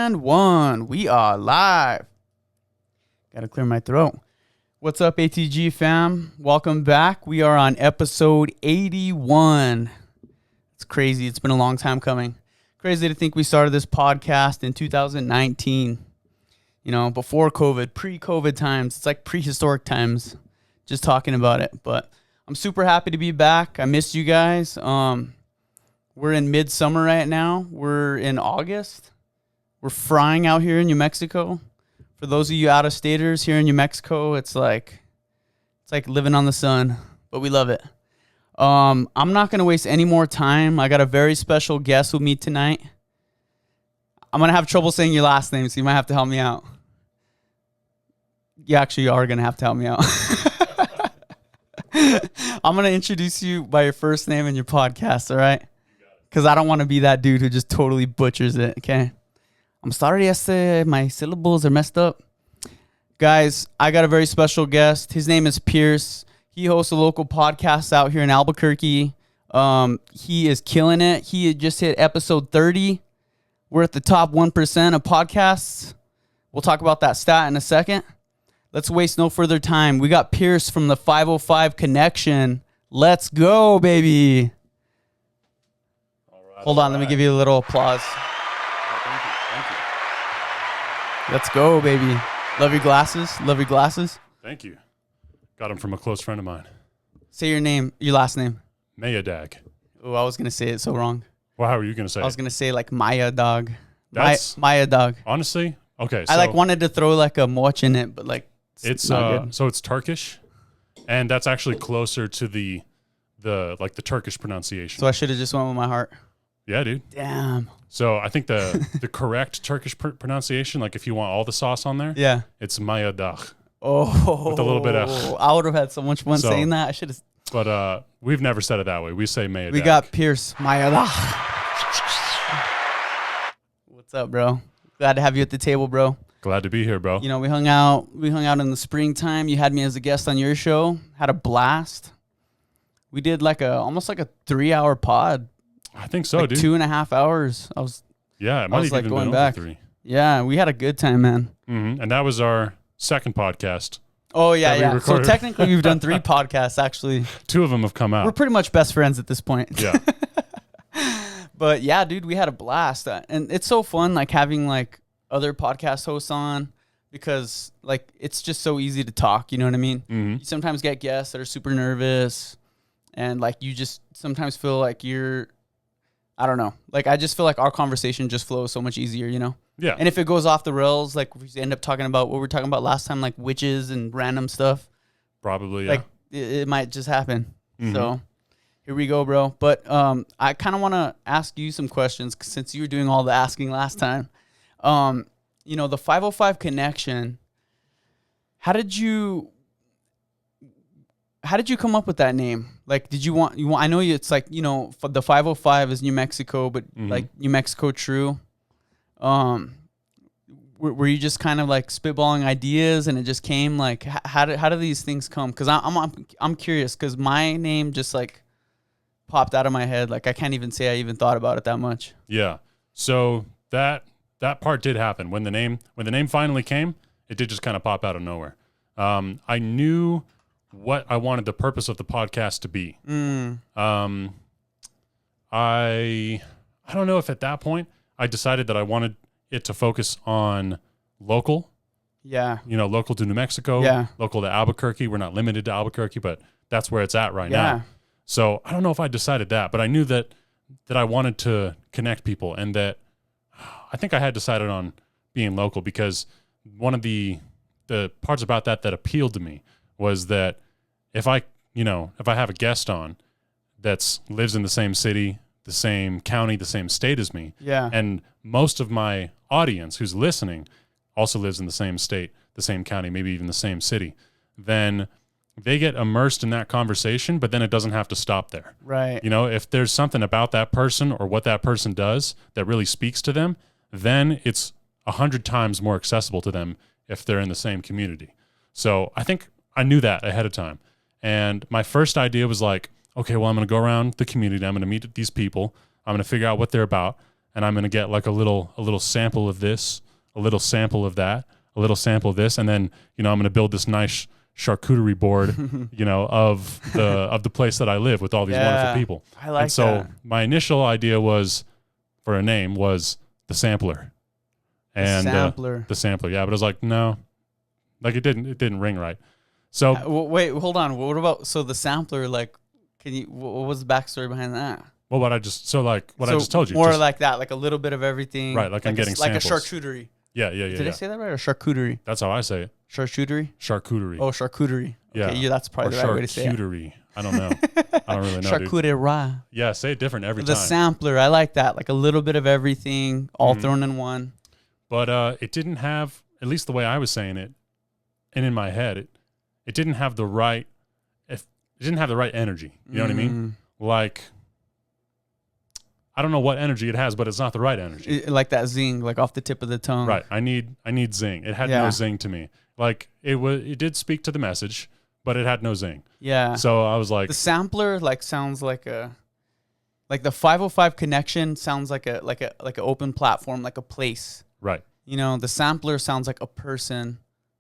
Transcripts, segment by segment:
And one. We are live. Gotta clear my throat. What's up, ATG fam? Welcome back. We are on episode 81. It's crazy. It's been a long time coming. Crazy to think we started this podcast in 2019. You know, before COVID, pre-COVID times. It's like prehistoric times. Just talking about it. But I'm super happy to be back. I missed you guys. We're in midsummer right now. We're in August. We're frying out here in New Mexico. For those of you out-of-staters here in New Mexico, it's like living on the sun, but we love it. I'm not going to waste any more time. I got a very special guest with me tonight. I'm going to have trouble saying your last name, so you might have to help me out. You actually are going to have to help me out. I'm going to introduce you by your first name and your podcast, all right? Because I don't want to be that dude who just totally butchers it, okay? I'm sorry yesterday, my syllables are messed up. Guys, I got a very special guest. His name is Pierce. He hosts a local podcast out here in Albuquerque. He is killing it. He had just hit episode 30. We're at the top 1% of podcasts. We'll talk about that stat in a second. Let's waste no further time. We got Pierce from the 505 Connection. Let's go, baby. Hold on, let me give you a little applause. Thank you. Let's go, baby. Love your glasses. Love your glasses. Thank you. Got them from a close friend of mine. Say your name, your last name. Mayadag. Oh, I was going to say it so wrong. Well, how are you going to say it? I was going to say like Mayadag. That's Mayadag. honestly, okay. So I like wanted to throw like a moch in it, but like it's not good. so it's Turkish, and that's actually closer to the Turkish pronunciation. So I should have just went with my heart. Yeah, dude. Damn. So I think the correct Turkish pronunciation, like if you want all the sauce on there, Yeah. it's Mayadag. Oh. With a little bit of. I would have had so much fun So, saying that. I should have. But we've never said it that way. We say Mayadag. We got Pierce Mayadag. What's up, bro? Glad to have you at the table, bro. Glad to be here, bro. You know, we hung out in the springtime. You had me as a guest on your show. Had a blast. We did almost like a 3-hour pod. I think so, like dude. 2.5 hours. It might have even going been back. over 3. Yeah, we had a good time, man. Mm-hmm. And that was our second podcast. Oh, yeah, that we yeah. So recorded. technically we've done 3 podcasts, actually. 2 of them have come out. We're pretty much best friends at this point. Yeah. But yeah, dude, we had a blast. And it's so fun, like having like other podcast hosts on because like it's just so easy to talk. You know what I mean? Mm-hmm. You sometimes get guests that are super nervous and like you just sometimes feel like I don't know. Like I just feel like our conversation just flows so much easier, you know? Yeah. And if it goes off the rails, like we end up talking about what we were talking about last time, like witches and random stuff. Probably, yeah. Like it might just happen. Mm-hmm. So here we go, bro. But I kind of want to ask you some questions since you were doing all the asking last time. You know, the 505 Connection, how did you come up with that name? Like, did you want, I know it's like, you know, the 505 is New Mexico, but like New Mexico True. Were you just kind of like spitballing ideas and it just came like, how do these things come? Cause I'm curious cause my name just like popped out of my head. Like I can't even say I even thought about it that much. Yeah. So that part did happen when the name finally came, it did just kind of pop out of nowhere. I knew what I wanted the purpose of the podcast to be. I don't know if at that point I decided that I wanted it to focus on local. Yeah. You know, local to New Mexico, local to Albuquerque. We're not limited to Albuquerque, but that's where it's at right now. So I don't know if I decided that, but I knew that I wanted to connect people and that I think I had decided on being local because one of the parts about that appealed to me was that if I have a guest on that lives in the same city, the same county, the same state as me, and most of my audience who's listening also lives in the same state, the same county, maybe even the same city, then they get immersed in that conversation, but then it doesn't have to stop there. Right. You know, if there's something about that person or what that person does that really speaks to them, then it's 100 times more accessible to them if they're in the same community. So I think I knew that ahead of time. And my first idea was like, okay, well, I'm going to go around the community. I'm going to meet these people. I'm going to figure out what they're about. and I'm going to get like a little sample of this, a little sample of that, a little sample of this, and then, I'm going to build this nice charcuterie board, of the place that I live with all these wonderful people. I like and so that. my initial idea for a name was the Sampler. And the Sampler, yeah, but I was like, no, like it didn't ring right. So wait, hold on. What about the Sampler? Like, what was the backstory behind that? Well, I just told you, more like that, like a little bit of everything, right? Like I'm getting samples. like a charcuterie. Yeah. Did I say that right, or charcuterie? That's how I say it. Charcuterie. Oh, charcuterie. Yeah, okay, that's probably the right way to say it. Charcuterie. I don't know. I don't really know. Charcuterie. Yeah, say it different every time. The Sampler. I like that. Like a little bit of everything, all thrown in one. But it didn't have, at least the way I was saying it, and in my head, it didn't have the right. It didn't have the right energy. You know what I mean? Like, I don't know what energy it has, but it's not the right energy. Like that zing, like off the tip of the tongue. Right. I need zing. It had no zing to me. Like it did speak to the message, but it had no zing. Yeah. So I was like, the Sampler sounds like the 505 connection sounds like an open platform, like a place. Right. The Sampler sounds like a person,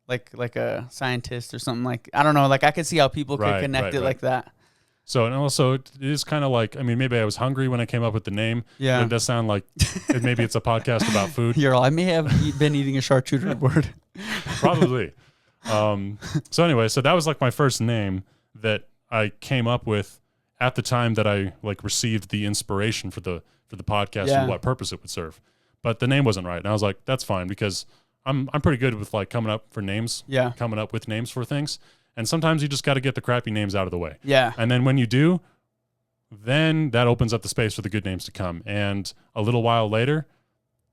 like a scientist or something. Like, I don't know. Like I could see how people could connect it like that. So, and also it is kind of like, I mean, maybe I was hungry when I came up with the name. Yeah. But it does sound like maybe it's a podcast about food. I may have been eating a charcuterie board. Probably. So anyway, so that was like my first name that I came up with at the time that I like received the inspiration for the podcast and what purpose it would serve. But the name wasn't right. And I was like, that's fine, because I'm pretty good with like coming up with names for things. And sometimes you just got to get the crappy names out of the way. Yeah. And then when you do, then that opens up the space for the good names to come. And a little while later,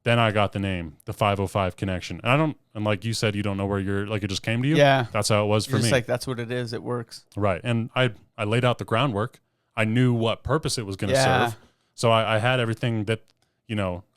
then I got the name, the 505 Connection. And like you said, you don't know where it just came to you. Yeah. That's how it was for me. Like, that's what it is. It works. Right. And I laid out the groundwork. I knew what purpose it was going to serve. So I had everything that,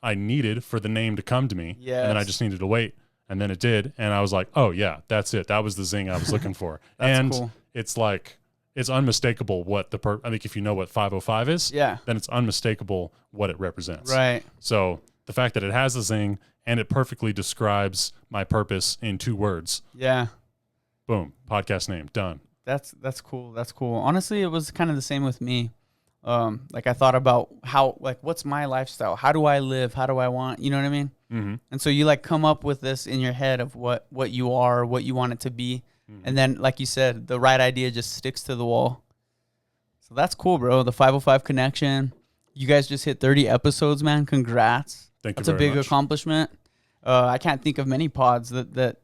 I needed for the name to come to me. Yeah. And then I just needed to wait. And then it did. And I was like, oh, yeah, that's it. That was the zing I was looking for. And cool. It's like, it's unmistakable what I think if you know what 505 is, then it's unmistakable what it represents. Right. So the fact that it has a zing and it perfectly describes my purpose in 2 words. Yeah. Boom. Podcast name. Done. That's cool. That's cool. Honestly, it was kind of the same with me. Like I thought about what's my lifestyle? How do I live? How do I want, you know what I mean? Mm-hmm. And so you come up with this in your head of what you are, what you want it to be. Mm-hmm. And then, like you said, the right idea just sticks to the wall. So that's cool, bro. The 505 Connection. You guys just hit 30 episodes, man. Congrats. Thank you. That's a big accomplishment. I can't think of many pods that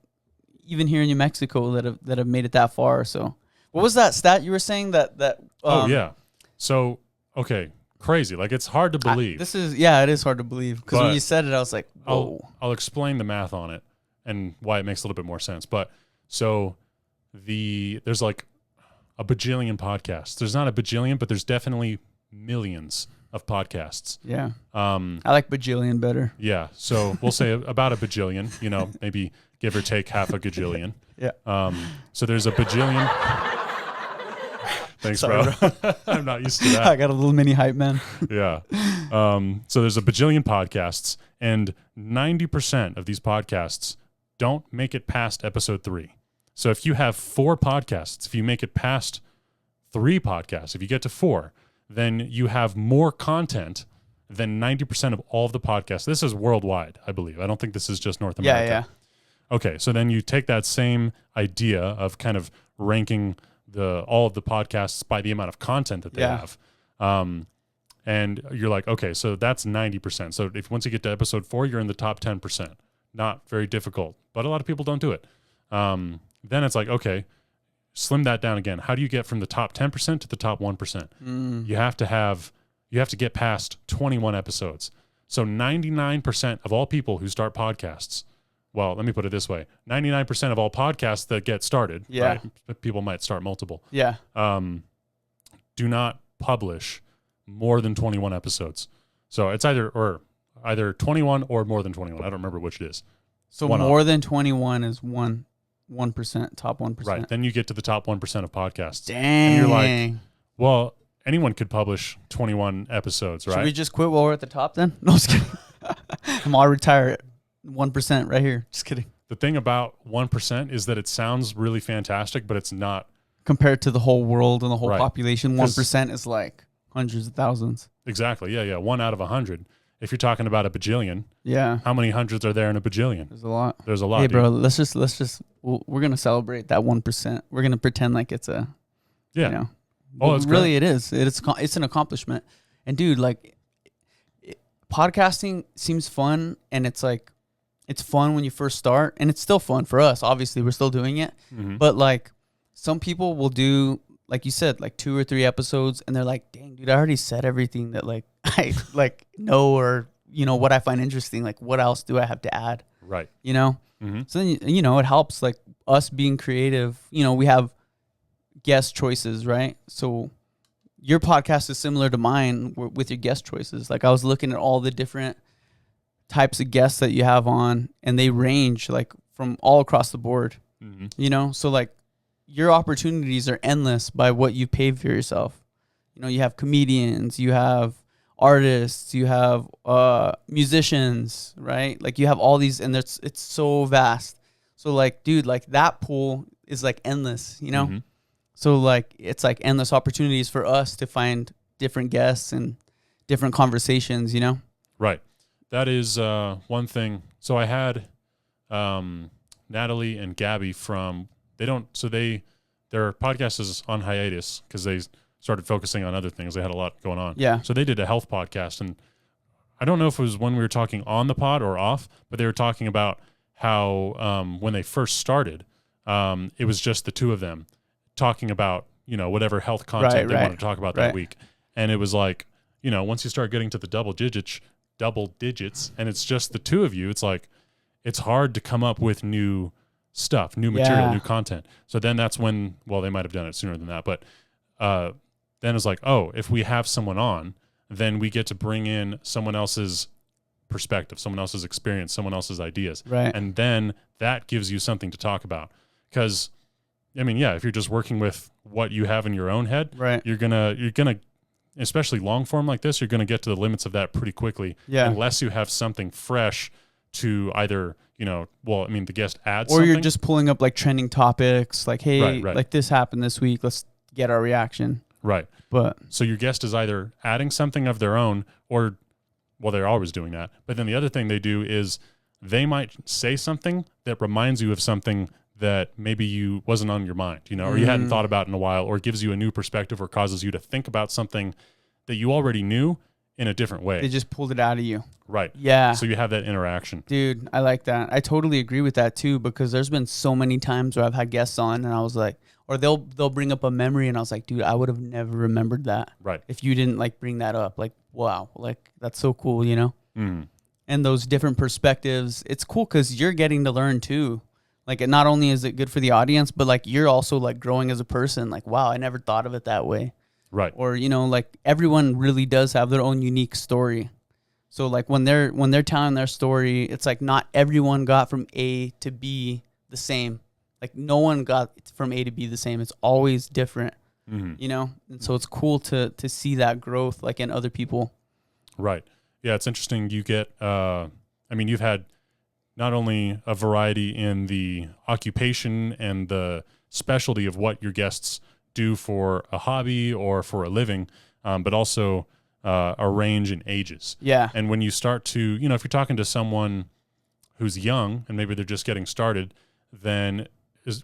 even here in New Mexico that have made it that far. So what was that stat you were saying that oh yeah. So okay, crazy. Like, it's hard to believe. It is hard to believe, because when you said it, I was like, whoa. I'll explain the math on it and why it makes a little bit more sense. But so there's like a bajillion podcasts. There's not a bajillion, but there's definitely millions of podcasts. Yeah. I like bajillion better. Yeah. So we'll say about a bajillion, maybe give or take half a gajillion. Yeah. So there's a bajillion. Thanks, sorry, bro. I'm not used to that. I got a little mini hype man. Yeah. So there's a bajillion podcasts, and 90% of these podcasts don't make it past episode 3. So if you have 4 podcasts, if you make it past 3 podcasts, if you get to 4, then you have more content than 90% of all of the podcasts. This is worldwide, I believe. I don't think this is just North America. Yeah. Okay. So then you take that same idea of kind of ranking all of the podcasts by the amount of content that they have. And you're like, okay, so that's 90%. So once you get to episode 4, you're in the top 10%. Not very difficult, but a lot of people don't do it. Then it's like, okay, slim that down again. How do you get from the top 10% to the top 1%? You have to get past 21 episodes. So 99% of all people who start podcasts, well, let me put it this way. 99% of all podcasts that get started, right? People might start multiple. Yeah. Do not publish more than 21 episodes. So it's either 21 or more than 21. I don't remember which it is. So more than 21 is 1%, top 1%. Right. Then you get to the top 1% of podcasts. Dang. And you're like, well, anyone could publish 21 episodes, right? Should we just quit while we're at the top then? No, I was kidding. I'll retire at 1% right here. Just kidding. The thing about 1% is that it sounds really fantastic, but it's not. Compared to the whole world and the whole Right. population, 1% is like hundreds of thousands. Exactly. Yeah. 1 out of 100. If you're talking about a bajillion, Yeah. how many hundreds are there in a bajillion? There's a lot. There's a lot. Hey, dude. bro, let's just, we're going to celebrate that 1%. We're going to pretend like it's a, Yeah. you know, Oh, it's really great. it is. It's an accomplishment. And dude, like podcasting seems fun, and it's like, it's fun when you first start, and it's still fun for us. Obviously, we're still doing it, but like some people will do, like you said, like 2 or 3 episodes, and they're like, dang, dude, I already said everything that like I like know, or, you know, what I find interesting. Like, what else do I have to add? Right. You know? So then, you know, it helps like us being creative. You know, we have guest choices, right? So your podcast is similar to mine with your guest choices. Like, I was looking at all the different types of guests that you have on, and they range like from all across the board, you know? So like your opportunities are endless by what you pave for yourself. You know, you have comedians, you have artists, you have musicians, right? Like you have all these, and it's so vast. So like, dude, like that pool is like endless, you know? So like, it's like endless opportunities for us to find different guests and different conversations, you know? Right. That is one thing. So I had Natalie and Gabby from, their podcast is on hiatus because they started focusing on other things. They had a lot going on. Yeah. So they did a health podcast, and I don't know if it was when we were talking on the pod or off, but they were talking about how when they first started, it was just the two of them talking about, you know, whatever health content they wanted to talk about that week. And it was like, you know, once you start getting to the double digits, and it's just the two of you, it's like, it's hard to come up with new stuff, new material, new content. So then that's when, well, they might have done it sooner than that, but then it's like, oh, if we have someone on, then we get to bring in someone else's perspective, someone else's experience, someone else's ideas. Right. And then that gives you something to talk about. Because, I mean, yeah, if you're just working with what you have in your own head, you're gonna, especially long form like this, you're gonna get to the limits of that pretty quickly. Yeah. Unless you have something fresh to either, you know, well, I mean, the guest adds or something. you're just pulling up like trending topics, like, hey, Right. like this happened this week, let's get our reaction. Right. But so your guest is either adding something of their own, or, well, they're always doing that. But then the other thing they do is they might say something that reminds you of something that maybe you wasn't on your mind, you know, or you hadn't thought about in a while, or gives you a new perspective, or causes you to think about something that you already knew in a different way. they just pulled it out of you. Right. Yeah. So you have that interaction. Dude, I like that. I totally agree with that too, because there's been so many times where I've had guests on and I was like, or they'll bring up a memory and I was like, dude, I would have never remembered that. Right. If you didn't like bring that up. Like, wow, like that's so cool, you know? And those different perspectives, it's cool because you're getting to learn too. Like, it not only is it good for the audience, but like you're also like growing as a person. Like, wow, I never thought of it that way. Right. Or, you know, like everyone really does have their own unique story. So like when they're telling their story, it's like not everyone got from A to B the same. Like no one got from A to B the same. It's always different, you know? And so it's cool to see that growth like in other people. Right. Yeah, it's interesting. You get, I mean, you've had not only a variety in the occupation and the specialty of what your guests do for a hobby or for a living, but also a range in ages. Yeah. And when you start to, you know, if you're talking to someone who's young and maybe they're just getting started, then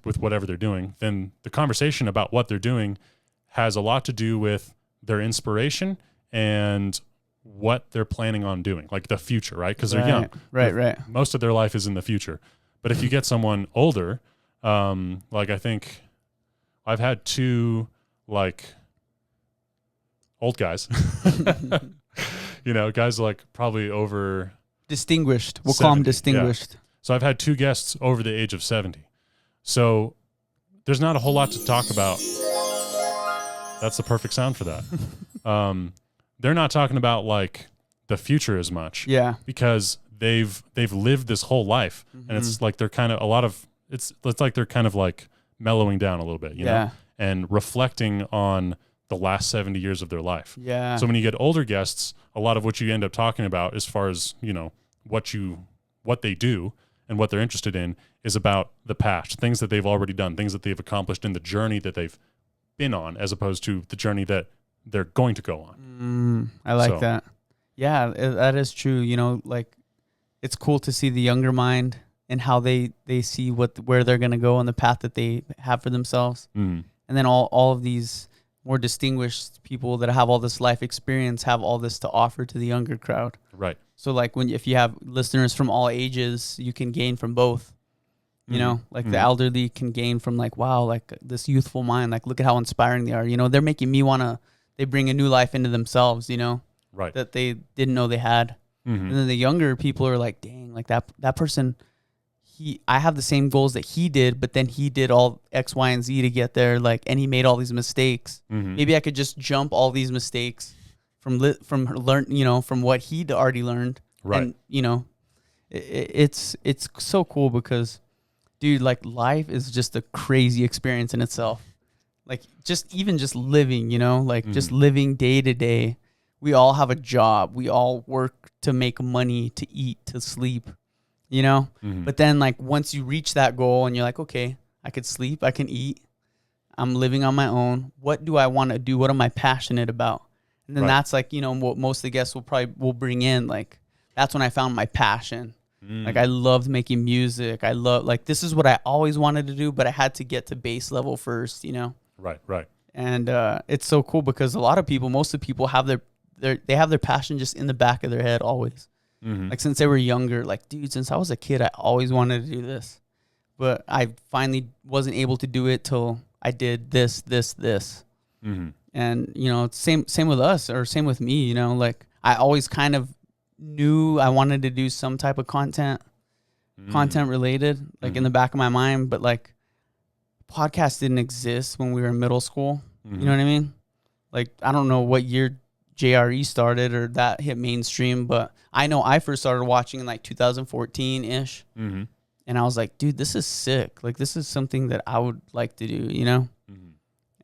with whatever they're doing, then the conversation about what they're doing has a lot to do with their inspiration and what they're planning on doing, like the future, right? Because they're young. Right. Most of their life is in the future. But if you get someone older, like I think I've had 2 like old guys, you know, guys like probably over distinguished. We'll call them distinguished. Yeah. So I've had 2 guests over the age of 70. So there's not a whole lot to talk about. That's the perfect sound for that. They're not talking about like the future as much. Yeah. Because they've lived this whole life, and it's like they're kind of it's like they're kind of like mellowing down a little bit, you know, and reflecting on the last 70 years of their life. Yeah. So when you get older guests, a lot of what you end up talking about as far as, you know, what they do and what they're interested in is about the past, things that they've already done, things that they've accomplished in the journey that they've been on, as opposed to the journey that they're going to go on. I like that. Yeah, that is true. You know, like it's cool to see the younger mind and how they see where they're going to go on the path that they have for themselves. And then all of these more distinguished people that have all this life experience have all this to offer to the younger crowd. Right. So like if you have listeners from all ages, you can gain from both. You know, like the elderly can gain from like, wow, like this youthful mind, like look at how inspiring they are. You know, they're making me they bring a new life into themselves, you know, right, that they didn't know they had. And then the younger people are like, dang, like that person, I have the same goals that he did, but then he did all X, Y, and Z to get there. Like, and he made all these mistakes. Maybe I could just jump all these mistakes from what he'd already learned. Right. And, you know, it's so cool because, dude, like life is just a crazy experience in itself. Like just living, you know, like just living day to day. We all have a job. We all work to make money, to eat, to sleep, you know? But then like once you reach that goal and you're like, okay, I could sleep, I can eat, I'm living on my own. What do I want to do? What am I passionate about? And then that's like, you know, what most of the guests will bring in. Like, that's when I found my passion. Like I loved making music. I love, like, this is what I always wanted to do, but I had to get to base level first, you know? Right. And it's so cool because most of the people have their passion just in the back of their head always. Like since they were younger, like, dude, since I was a kid, I always wanted to do this, but I finally wasn't able to do it till I did this. And, you know, same with us, or same with me, you know, like I always kind of knew I wanted to do some type of content related, like in the back of my mind, but like podcast didn't exist when we were in middle school. You know what I mean? Like, I don't know what year JRE started or that hit mainstream, but I know I first started watching in like 2014-ish. And I was like, dude, this is sick. Like, this is something that I would like to do, you know?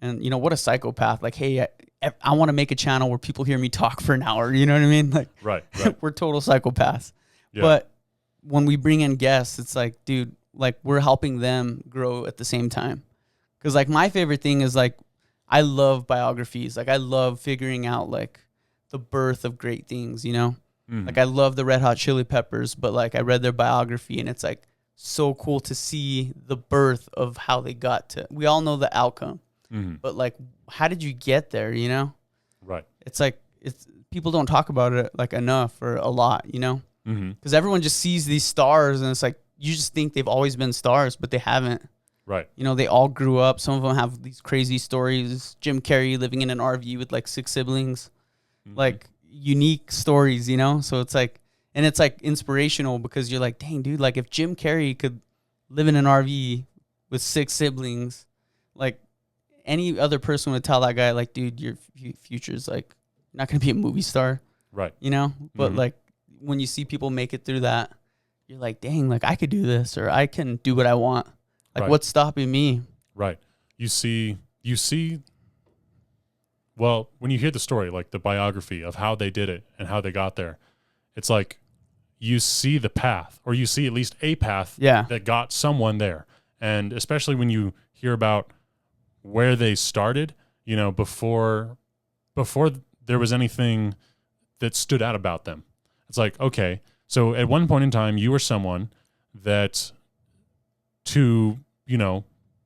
And, you know, what a psychopath. Like, hey, I want to make a channel where people hear me talk for an hour. You know what I mean? Like, right. We're total psychopaths. Yeah. But when we bring in guests, it's like, dude, like we're helping them grow at the same time. Because like my favorite thing is like, I love biographies. Like I love figuring out like the birth of great things, you know? Like I love the Red Hot Chili Peppers, but like I read their biography and it's like so cool to see the birth of how they got to, we all know the outcome, but like, how did you get there? You know? Right. It's like, people don't talk about it like enough or a lot, you know? Because everyone just sees these stars and it's like, you just think they've always been stars, but they haven't. Right. You know, they all grew up. Some of them have these crazy stories. Jim Carrey living in an RV with like 6 siblings, like unique stories, you know? So it's like, and it's like inspirational because you're like, dang, dude, like if Jim Carrey could live in an RV with 6 siblings, like any other person would tell that guy, like, dude, your future's like, you're not going to be a movie star. Right. You know? But like when you see people make it through that, you're like, dang, like I could do this or I can do what I want. Like what's stopping me? Right. You see, well, when you hear the story, like the biography of how they did it and how they got there, it's like you see the path, or you see at least a path that got someone there. And especially when you hear about where they started, you know, before there was anything that stood out about them. It's like, okay, so at one point in time, you were someone that to, you know,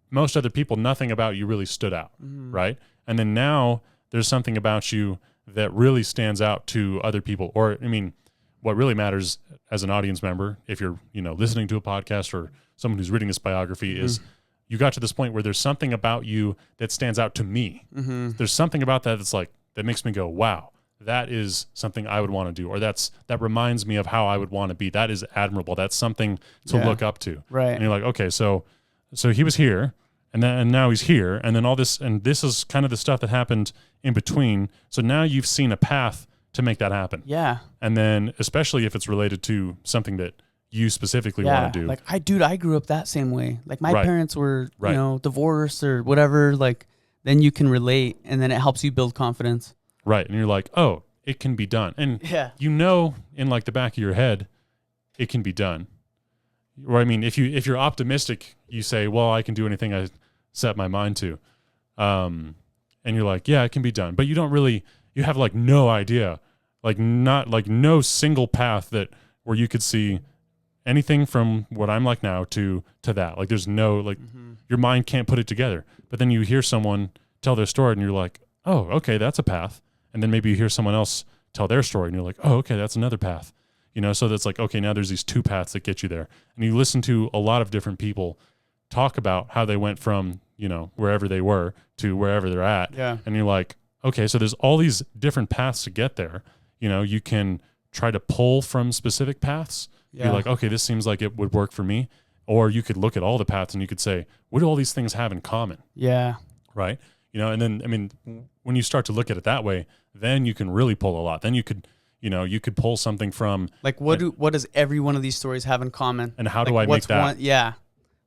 most other people, nothing about you really stood out, right? And then now there's something about you that really stands out to other people. Or, I mean, what really matters as an audience member, if you're, you know, listening to a podcast or someone who's reading this biography, is you got to this point where there's something about you that stands out to me. There's something about that that's like, that makes me go, wow, that is something I would want to do. Or that reminds me of how I would want to be. That is admirable. That's something to look up to. Right. And you're like, okay, so he was here, and now he's here, and then all this, and this is kind of the stuff that happened in between. So now you've seen a path to make that happen. Yeah. And then, especially if it's related to something that you specifically want to do. Like I grew up that same way. Like my parents were, you know, divorced or whatever. Like then you can relate, and then it helps you build confidence. Right. And you're like, oh, it can be done. And you know, in like the back of your head, it can be done. Or I mean, if you're optimistic, you say, well, I can do anything I set my mind to. And you're like, yeah, it can be done. But you don't really, you have like no idea, like not like no single path where you could see anything from what I'm like now to that. Like there's no, like your mind can't put it together. But then you hear someone tell their story and you're like, oh, okay, that's a path. And then maybe you hear someone else tell their story and you're like, oh, okay, that's another path. So that's like, okay, now there's these two paths that get you there. And you listen to a lot of different people talk about how they went from, wherever they were to wherever they're at. Yeah. And you're like, okay, so there's all these different paths to get there. You can try to pull from specific paths. Yeah. You're like, okay, this seems like it would work for me. Or you could look at all the paths and you could say, what do all these things have in common? Yeah. Right. And then, I mean, when you start to look at it that way, then you can really pull a lot. Then you could, you could pull something from like what does every one of these stories have in common? And how do I make that?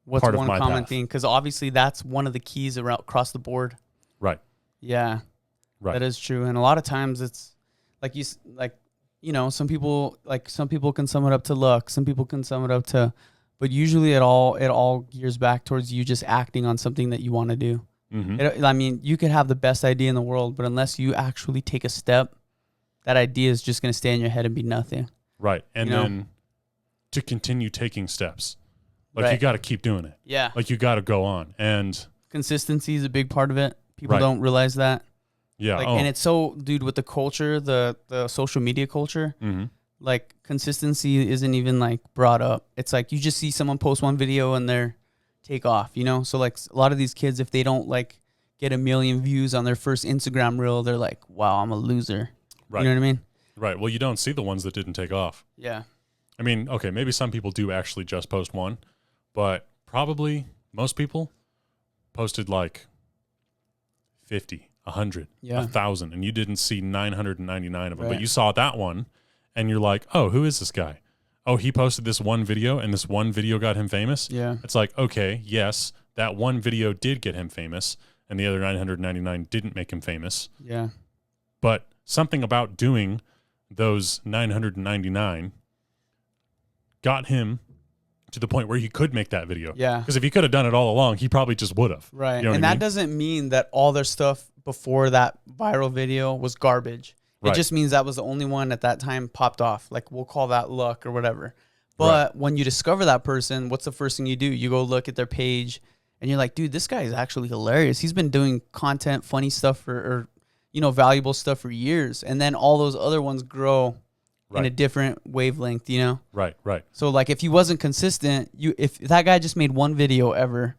What's one common thing? Because obviously that's one of the keys across the board. Right. Yeah. Right. That is true. And a lot of times it's some people can sum it up to luck. Some people can sum it up to, but usually it all gears back towards you just acting on something that you want to do. Mm-hmm. You could have the best idea in the world, but unless you actually take a step, that idea is just going to stay in your head and be nothing. Right. And then to continue taking steps, like you got to keep doing it. Yeah. Like you got to go on. And consistency is a big part of it. People don't realize that. Yeah. And it's so, dude, with the culture, the social media culture, like consistency isn't even like brought up. It's like you just see someone post one video and they're take off, So like a lot of these kids, if they don't like get 1 million views on their first Instagram reel, they're like, wow, I'm a loser. Right. You know what I mean? Right. Well, you don't see the ones that didn't take off. Yeah. I mean, okay, maybe some people do actually just post one, but probably most people posted like 50, 100, 1,000, and you didn't see 999 of them. But you saw that one, and you're like, oh, who is this guy? Oh, he posted this one video, and this one video got him famous? Yeah. It's like, okay, yes, that one video did get him famous, and the other 999 didn't make him famous. Yeah. But something about doing those 999 got him to the point where he could make that video. Yeah. Because if he could have done it all along, he probably just would have. Right. You know and that doesn't mean that all their stuff before that viral video was garbage. It just means that was the only one at that time popped off. Like we'll call that luck or whatever. But when you discover that person, what's the first thing you do? You go look at their page and you're like, dude, this guy is actually hilarious. He's been doing content, funny stuff or valuable stuff for years. And then all those other ones grow in a different wavelength, Right, right. So like if he wasn't consistent, if that guy just made one video ever,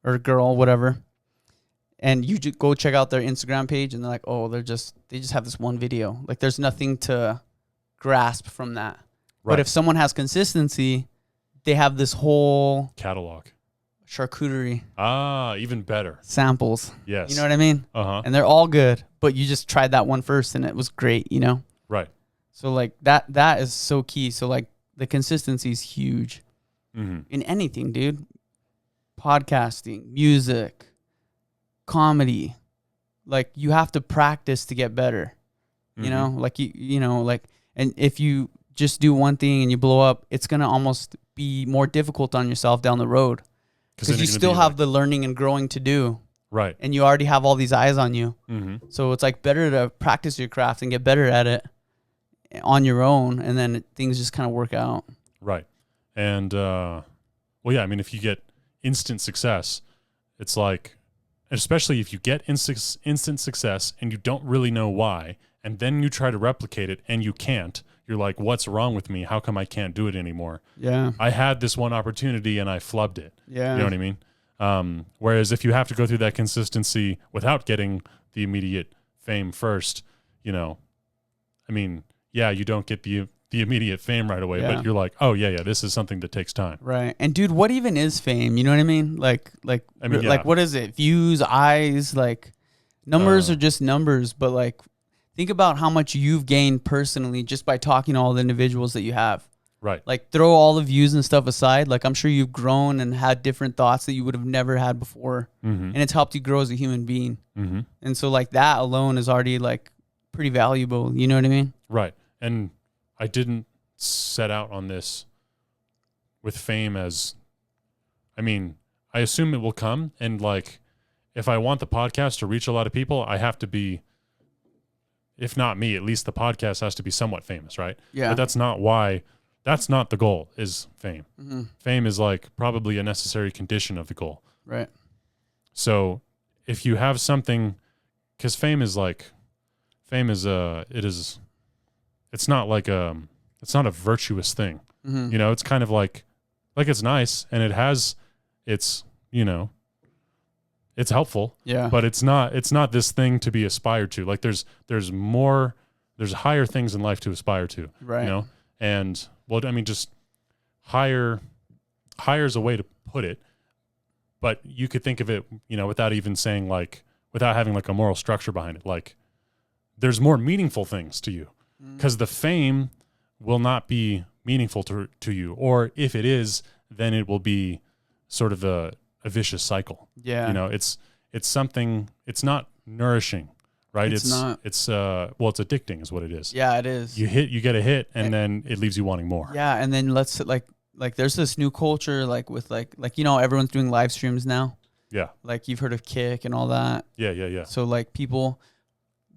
or girl, whatever, and you just go check out their Instagram page and they're like, oh, they just have this one video. Like there's nothing to grasp from that. Right. But if someone has consistency, they have this whole catalog. Charcuterie. Ah, even better. Samples. Yes. You know what I mean? Uh-huh. And they're all good, but you just tried that one first and it was great, Right. So like that is so key. So like the consistency is huge in anything, dude. Podcasting, music, comedy. Like you have to practice to get better. Like and if you just do one thing and you blow up, it's going to almost be more difficult on yourself down the road. Because you still have the learning and growing to do. Right. And you already have all these eyes on you. Mm-hmm. So it's like better to practice your craft and get better at it on your own. And then things just kind of work out. Right. And, if you get instant success, it's like, especially if you get instant success and you don't really know why, and then you try to replicate it and you can't, you're like, what's wrong with me? How come I can't do it anymore? Yeah. I had this one opportunity and I flubbed it. Yeah. You know what I mean? Whereas if you have to go through that consistency without getting the immediate fame first, you don't get the immediate fame right away, but you're like, oh yeah, this is something that takes time. Right. And dude, what even is fame? You know what I mean? Like what is it? Views, eyes, like numbers are just numbers, but like think about how much you've gained personally just by talking to all the individuals that you have. Right. Like throw all the views and stuff aside. Like I'm sure you've grown and had different thoughts that you would have never had before. Mm-hmm. And it's helped you grow as a human being. Mm-hmm. And so like that alone is already like pretty valuable. You know what I mean? Right. And I didn't set out on this with fame as, I mean, I assume it will come. And like, if I want the podcast to reach a lot of people, I have to be, if not me, at least the podcast has to be somewhat famous, right? Yeah. But that's not the goal, is fame. Mm-hmm. Fame is like probably a necessary condition of the goal. Right. So if you have something, because it's not a virtuous thing. Mm-hmm. You know, it's kind of like it's nice and it has, it's, you know, it's helpful. Yeah. But it's not this thing to be aspired to. Like there's higher things in life to aspire to. Right. You know? And well, I mean, just higher is a way to put it, but you could think of it, you know, without even saying like, without having like a moral structure behind it. Like there's more meaningful things to you, because the fame will not be meaningful to you. Or if it is, then it will be sort of a vicious cycle. Yeah. You know, it's something, it's not nourishing, right? It's not. It's it's addicting is what it is. Yeah, it is. You get a hit and then it leaves you wanting more. Yeah. And then like there's this new culture, like with like, you know, everyone's doing live streams now. Yeah. Like you've heard of Kick and all that. Yeah. So like people,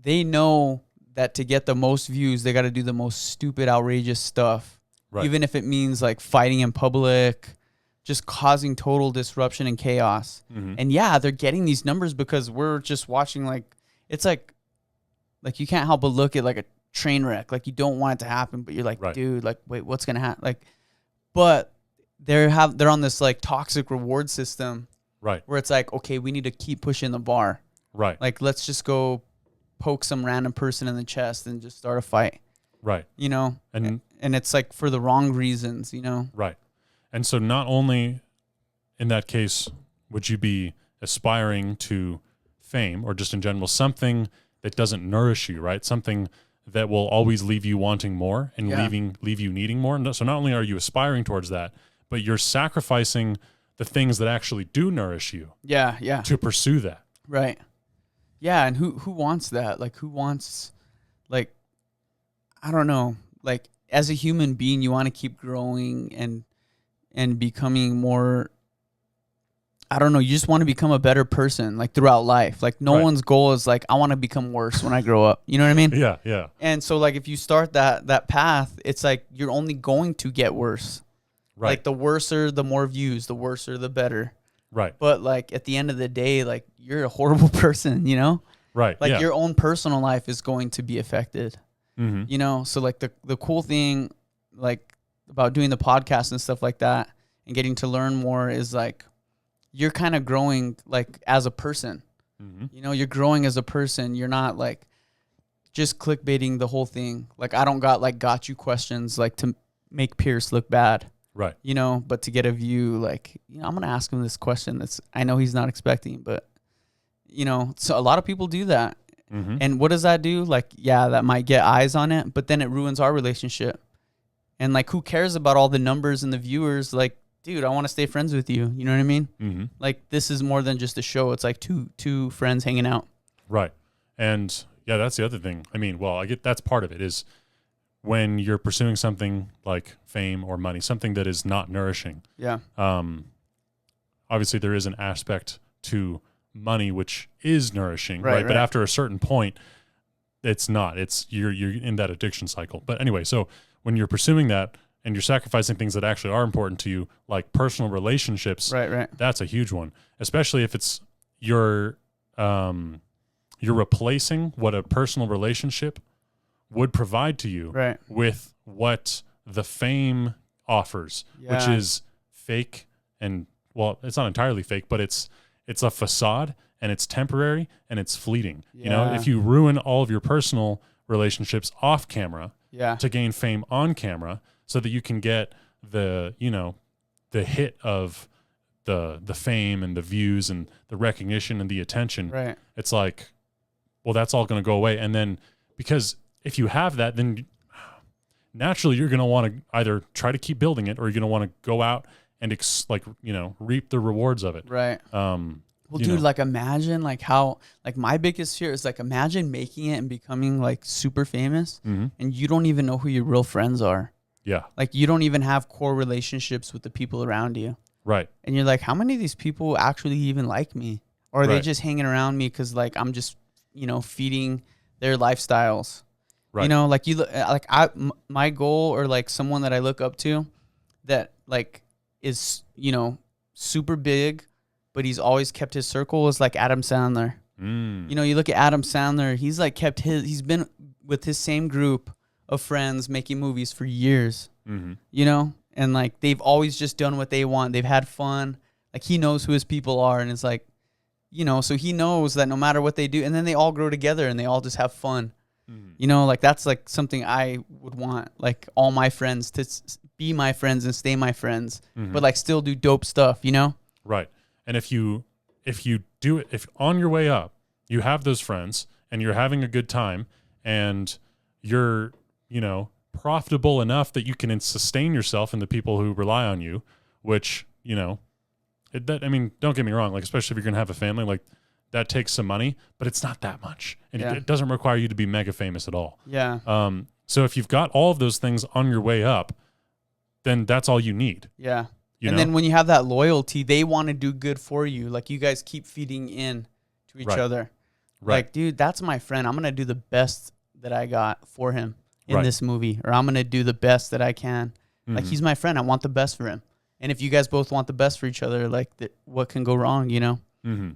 they know that to get the most views, they got to do the most stupid, outrageous stuff. Right. Even if it means like fighting in public, just causing total disruption and chaos. Mm-hmm. And yeah, they're getting these numbers because we're just watching, like, it's like you can't help but look at like a train wreck. Like you don't want it to happen, but you're like, right. dude, like, wait, what's going to happen? Like, but they're on this like toxic reward system. Right. Where it's like, okay, we need to keep pushing the bar. Right. Like, let's just go poke some random person in the chest and just start a fight. Right. You know? And it's like for the wrong reasons, you know? Right. And so not only in that case would you be aspiring to fame, or just in general something that doesn't nourish you, right? Something that will always leave you wanting more and leave you needing more. And so not only are you aspiring towards that, but you're sacrificing the things that actually do nourish you. Yeah. To pursue that. Right. Yeah, and who wants that? Like, who wants, like, I don't know. Like, as a human being, you want to keep growing and becoming more, I don't know, you just want to become a better person, like, throughout life. Like, no one's goal is, like, I want to become worse when I grow up. You know what I mean? Yeah. And so, like, if you start that path, it's like you're only going to get worse. Right. Like, the worser, the more views, the worser, the better. Right. But, like, at the end of the day, like, you're a horrible person, you know? Right. Like, your own personal life is going to be affected, you know? So, like, the cool thing, like, about doing the podcast and stuff like that and getting to learn more is, like, you're kind of growing, like, as a person. You know, you're growing as a person. You're not, like, just clickbaiting the whole thing. Like, I don't got you questions, like, to make Pierce look bad. Right. You know, but to get a view, like, you know, I'm going to ask him this question that's, I know he's not expecting, but, you know, so a lot of people do that. And what does that do? Like, yeah, that might get eyes on it, but then it ruins our relationship. And, like, who cares about all the numbers and the viewers? Like, dude, I want to stay friends with you. You know what I mean? Like, this is more than just a show. It's like two friends hanging out. Right. And yeah, that's the other thing. I mean, well, I get that's part of it is when you're pursuing something like fame or money, something that is not nourishing. Yeah. Obviously there is an aspect to money which is nourishing, right? But after a certain point, it's not. It's you're in that addiction cycle. But anyway, so when you're pursuing that and you're sacrificing things that actually are important to you, like personal relationships, right, that's a huge one. Especially if it's you're replacing what a personal relationship would provide to you with what the fame offers, which is fake. And well, it's not entirely fake, but it's a facade and it's temporary and it's fleeting. You know, if you ruin all of your personal relationships off camera to gain fame on camera so that you can get the hit of the fame and the views and the recognition and the attention, it's like, well, that's all going to go away. And then because if you have that, then naturally you're going to want to either try to keep building it or you're going to want to go out and reap the rewards of it. Right. Well, dude, like imagine like how, like my biggest fear is like, imagine making it and becoming like super famous and you don't even know who your real friends are. Yeah. Like you don't even have core relationships with the people around you. Right. And you're like, how many of these people actually even like me? Or are they Right. just hanging around me because like I'm just, feeding their lifestyles? Right. Like my goal or like someone that I look up to that like is, super big, but he's always kept his circle is like Adam Sandler. You look at Adam Sandler, he's like he's been with his same group of friends making movies for years, and like they've always just done what they want. They've had fun. Like he knows who his people are, and it's like, so he knows that no matter what they do, and then they all grow together and they all just have fun. Like that's like something I would want, like all my friends to be my friends and stay my friends, but like still do dope stuff, Right. And if you do it, if on your way up, you have those friends and you're having a good time and you're, profitable enough that you can sustain yourself and the people who rely on you, which, don't get me wrong, like, especially if you're going to have a family, like that takes some money, but it's not that much. And it doesn't require you to be mega famous at all. Yeah. So if you've got all of those things on your way up, then that's all you need. Yeah. Then when you have that loyalty, they want to do good for you. Like you guys keep feeding in to each other. Right. Like, dude, that's my friend. I'm going to do the best that I got for him in this movie, or I'm going to do the best that I can. Like he's my friend. I want the best for him. And if you guys both want the best for each other, like what can go wrong, And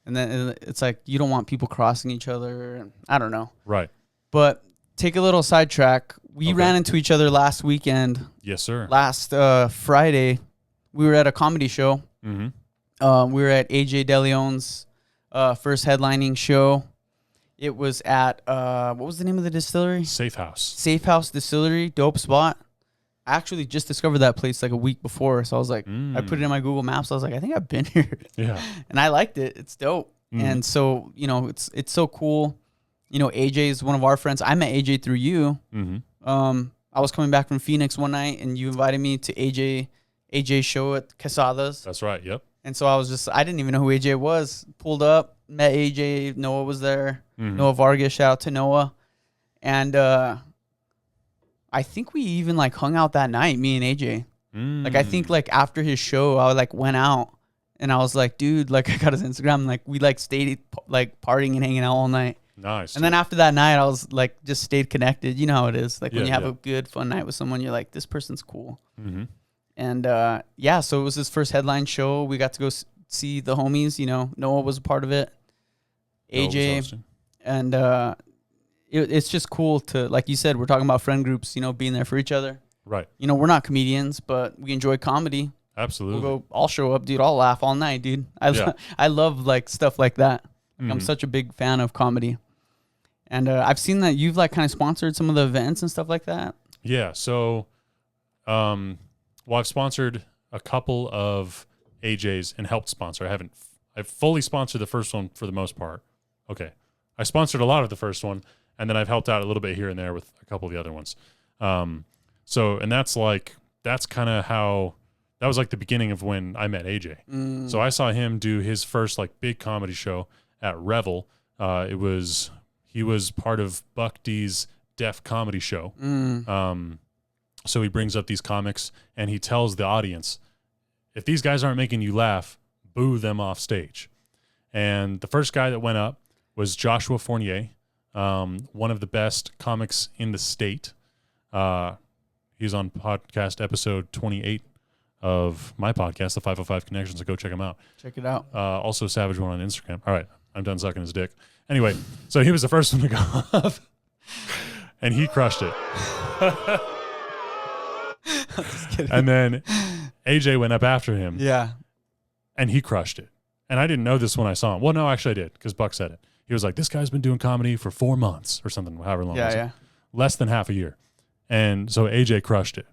then it's like you don't want people crossing each other. I don't know. Right. But take a little sidetrack. We ran into each other last weekend. Yes, sir. Last Friday, we were at a comedy show. We were at AJ DeLeon's first headlining show. It was at, what was the name of the distillery? Safe House. Safe House Distillery. Dope spot. I actually just discovered that place like a week before. So I was like, I put it in my Google Maps. I was like, I think I've been here. Yeah. And I liked it. It's dope. And so, it's so cool. AJ is one of our friends. I met AJ through you. I was coming back from Phoenix one night and you invited me to AJ's show at Quesada's. That's right. Yep. And so I didn't even know who AJ was. Pulled up, met AJ. Noah was there. Noah Vargas, shout out to Noah. And I think we even like hung out that night, me and AJ. Like I think like after his show, I like went out and I was like, dude, like I got his Instagram. Like we like stayed like partying and hanging out all night. Nice. And then after that night, I was like just stayed connected. You know how it is. Like when you have a good fun night with someone, you're like, this person's cool. And so it was his first headline show. We got to go see the homies. Noah was a part of it. AJ. And it's just cool to, like you said, we're talking about friend groups, being there for each other. Right. We're not comedians, but we enjoy comedy. Absolutely. I'll show up, dude. I'll laugh all night, dude. I love like stuff like that. Like, I'm such a big fan of comedy. And I've seen that you've like kind of sponsored some of the events and stuff like that. Yeah. So, I've sponsored a couple of AJ's and helped sponsor. I've fully sponsored the first one for the most part. Okay. I sponsored a lot of the first one, and then I've helped out a little bit here and there with a couple of the other ones. And that's kind of how, that was like the beginning of when I met AJ. So I saw him do his first like big comedy show at Revel. He was part of Buck D's Def Comedy Show. So he brings up these comics and he tells the audience, if these guys aren't making you laugh, boo them off stage. And the first guy that went up was Joshua Fournier, one of the best comics in the state. He's on podcast episode 28 of my podcast, The 505 Connection, so go check him out. Check it out. Also Savage One on Instagram. All right, I'm done sucking his dick. Anyway, so he was the first one to go up, and he crushed it. And then AJ went up after him. Yeah. And he crushed it. And I didn't know this when I saw him. Well, no, actually I did, because Buck said it. He was like, this guy's been doing comedy for 4 months or something, however long it was. Yeah. Less than half a year. And so AJ crushed it.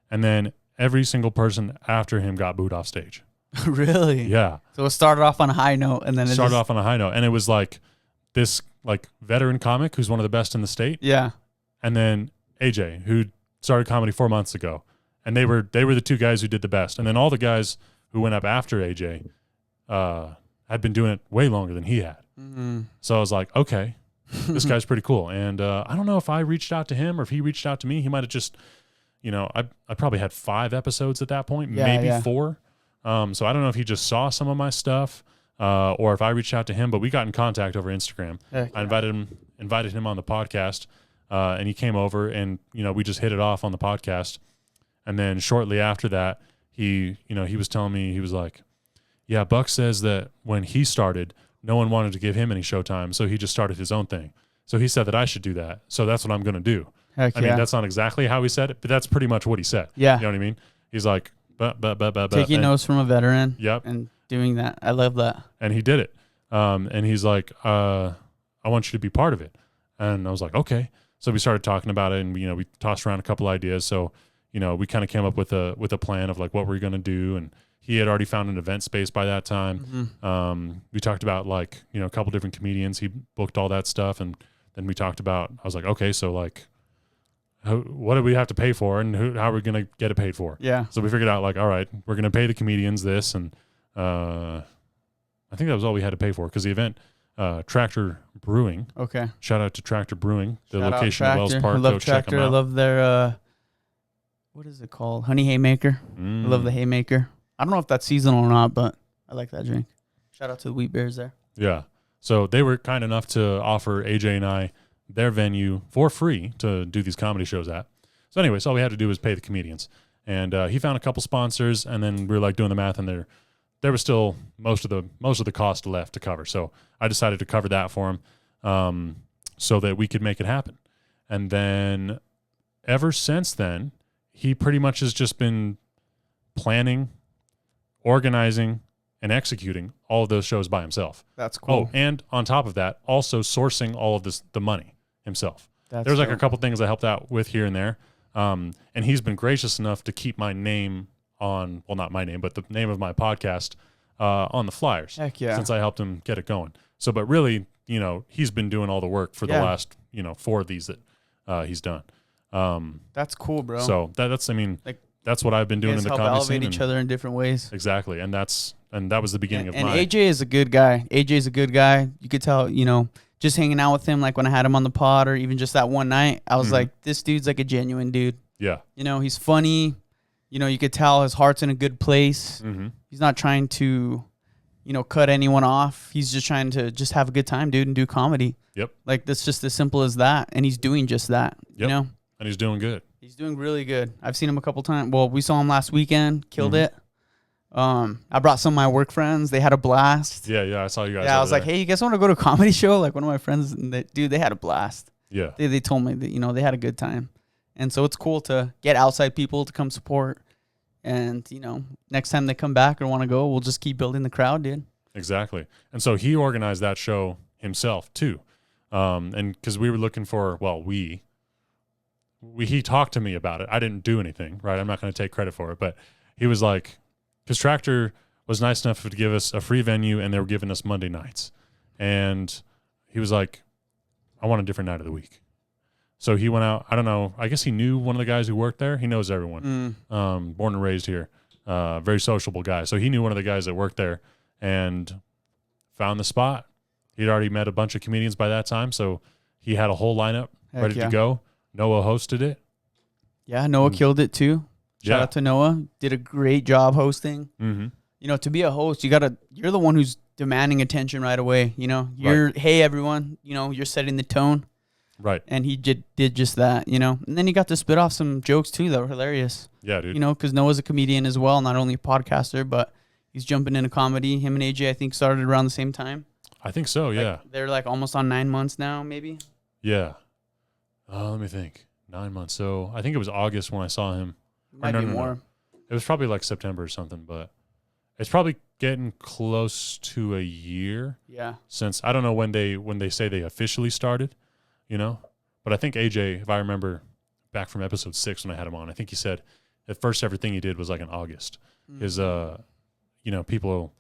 And then every single person after him got booed off stage. Really? Yeah. So it started off on a high note, and then it started off on a high note. And it was like this like veteran comic who's one of the best in the state. Yeah. And then AJ, who started comedy 4 months ago. And they were the two guys who did the best. And then all the guys who went up after AJ had been doing it way longer than he had. So I was like, okay, this guy's pretty cool. And I don't know if I reached out to him or if he reached out to me. He might have just, I probably had 5 episodes at that point, maybe 4. So I don't know if he just saw some of my stuff or if I reached out to him, but we got in contact over Instagram. I invited him on the podcast, and he came over, and we just hit it off on the podcast. And then shortly after that, he was telling me, he was like, yeah, Buck says that when he started, no one wanted to give him any showtime, so he just started his own thing. So he said that I should do that. So that's what I'm going to do. I mean, that's not exactly how he said it, but that's pretty much what he said. Yeah. You know what I mean? He's like, taking notes from a veteran. Yep. And doing that. I love that. And he did it. And he's like, I want you to be part of it. And I was like, okay. So we started talking about it, and we tossed around a couple ideas. So, we kind of came up with a plan of like what we're going to do. And he had already found an event space by that time. Mm-hmm. We talked about like, a couple different comedians. He booked all that stuff. And then we talked about, I was like, okay, so like, what do we have to pay for, and how are we going to get it paid for? Yeah. So we figured out like, all right, we're going to pay the comedians this. And I think that was all we had to pay for, because the event, Tractor Brewing. Okay. Shout out to Tractor Brewing, the location at Wells Park. I love Tractor. I love their, what is it called? Honey Haymaker. I love the Haymaker. I don't know if that's seasonal or not, but I like that drink. Shout out to the Wheat Bears there. Yeah. So they were kind enough to offer AJ and I their venue for free to do these comedy shows at. So anyways, all we had to do was pay the comedians. And he found a couple sponsors, and then we were like doing the math, and there was still most of the cost left to cover. So I decided to cover that for him, so that we could make it happen. And then ever since then, he pretty much has just been planning, organizing, and executing all of those shows by himself. That's cool. Oh, and on top of that, also sourcing all of the money himself. There's like a couple things I helped out with here and there. And he's been gracious enough to keep my name on, well, not my name, but the name of my podcast on the flyers. Heck yeah. Since I helped him get it going. So, but really, he's been doing all the work for the last, 4 of these that he's done. That's cool, bro. So that's what I've been doing in the comedy scene. Elevate each other in different ways. Exactly. And that was the beginning of mine. And AJ is a good guy. AJ's a good guy. You could tell, just hanging out with him, like when I had him on the pod, or even just that one night, I was like, this dude's like a genuine dude. Yeah. He's funny. You could tell his heart's in a good place. Mm-hmm. He's not trying to, cut anyone off. He's just trying to just have a good time, dude, and do comedy. Yep. Like, that's just as simple as that. And he's doing just that, And he's doing good. He's doing really good. I've seen him a couple times. Well, we saw him last weekend. Killed it. I brought some of my work friends. They had a blast. Yeah, I saw you guys. Yeah, I was like, hey, you guys want to go to a comedy show? Like, one of my friends, they had a blast. Yeah. They told me that, they had a good time. And so it's cool to get outside people to come support. And, next time they come back or want to go, we'll just keep building the crowd, dude. Exactly. And so he organized that show himself, too. And because we were looking for, he talked to me about it. I didn't do anything, right? I'm not going to take credit for it. But he was like, because Tractor was nice enough to give us a free venue, and they were giving us Monday nights. And he was like, I want a different night of the week. So he went out. I don't know. I guess he knew one of the guys who worked there. He knows everyone. Born and raised here. Very sociable guy. So he knew one of the guys that worked there and found the spot. He'd already met a bunch of comedians by that time. So he had a whole lineup ready to go. Noah hosted it. Yeah, Noah killed it too. Shout out to Noah. Did a great job hosting. Mm-hmm. To be a host, you're the one who's demanding attention right away. Hey, everyone, you're setting the tone. Right. And he did just that, And then he got to spit off some jokes too that were hilarious. Yeah, dude. Because Noah's a comedian as well, not only a podcaster, but he's jumping into comedy. Him and AJ, I think, started around the same time. I think so, yeah. They're like almost on 9 months now, maybe. Yeah. Let me think. 9 months. So I think it was August when I saw him. Might be more. It was probably like September or something, but it's probably getting close to a year. Yeah. Since I don't know when they say they officially started, but I think AJ, if I remember back from episode 6 when I had him on, I think he said the first ever thing he did was like in August. His people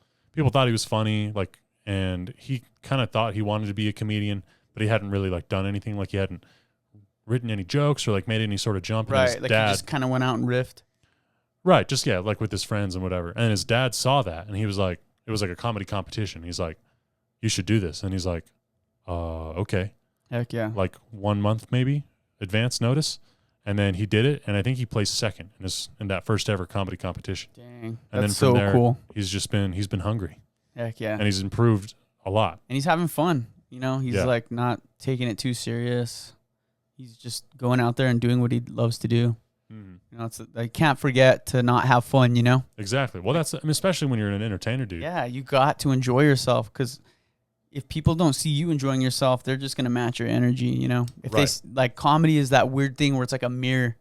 thought he was funny, like, and he kind of thought he wanted to be a comedian, but he hadn't really like done anything. Like he hadn't written any jokes or like made any sort of jump. Right. And his like dad, he just kind of went out and riffed. Right. Just, like with his friends and whatever. And his dad saw that and he was like, it was like a comedy competition. He's like, you should do this. And he's like, okay. Heck yeah. Like 1 month, maybe advance notice. And then he did it, and I think he placed second in that first ever comedy competition. Dang, and that's then from so there, cool. He's been hungry. Heck yeah. And he's improved a lot. And he's having fun. You know, he's like not taking it too serious. He's just going out there and doing what he loves to do. Mm-hmm. You know, I can't forget to not have fun, you know? Exactly. Well, especially when you're an entertainer, dude. Yeah, you got to enjoy yourself, because if people don't see you enjoying yourself, they're just going to match your energy, you know? If they like, comedy is that weird thing where it's like a mirror,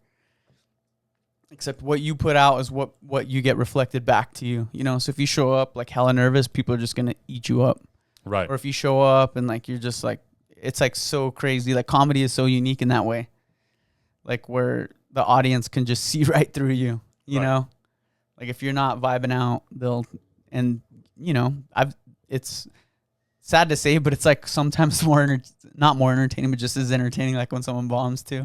except what you put out is what you get reflected back to you, you know? So if you show up like hella nervous, people are just going to eat you up. Right. Or if you show up and like you're just like, it's like so crazy. Like comedy is so unique in that way. Like where the audience can just see right through you, you know? Like if you're not vibing out, it's sad to say, but it's like sometimes not more entertaining, but just as entertaining, like when someone bombs too.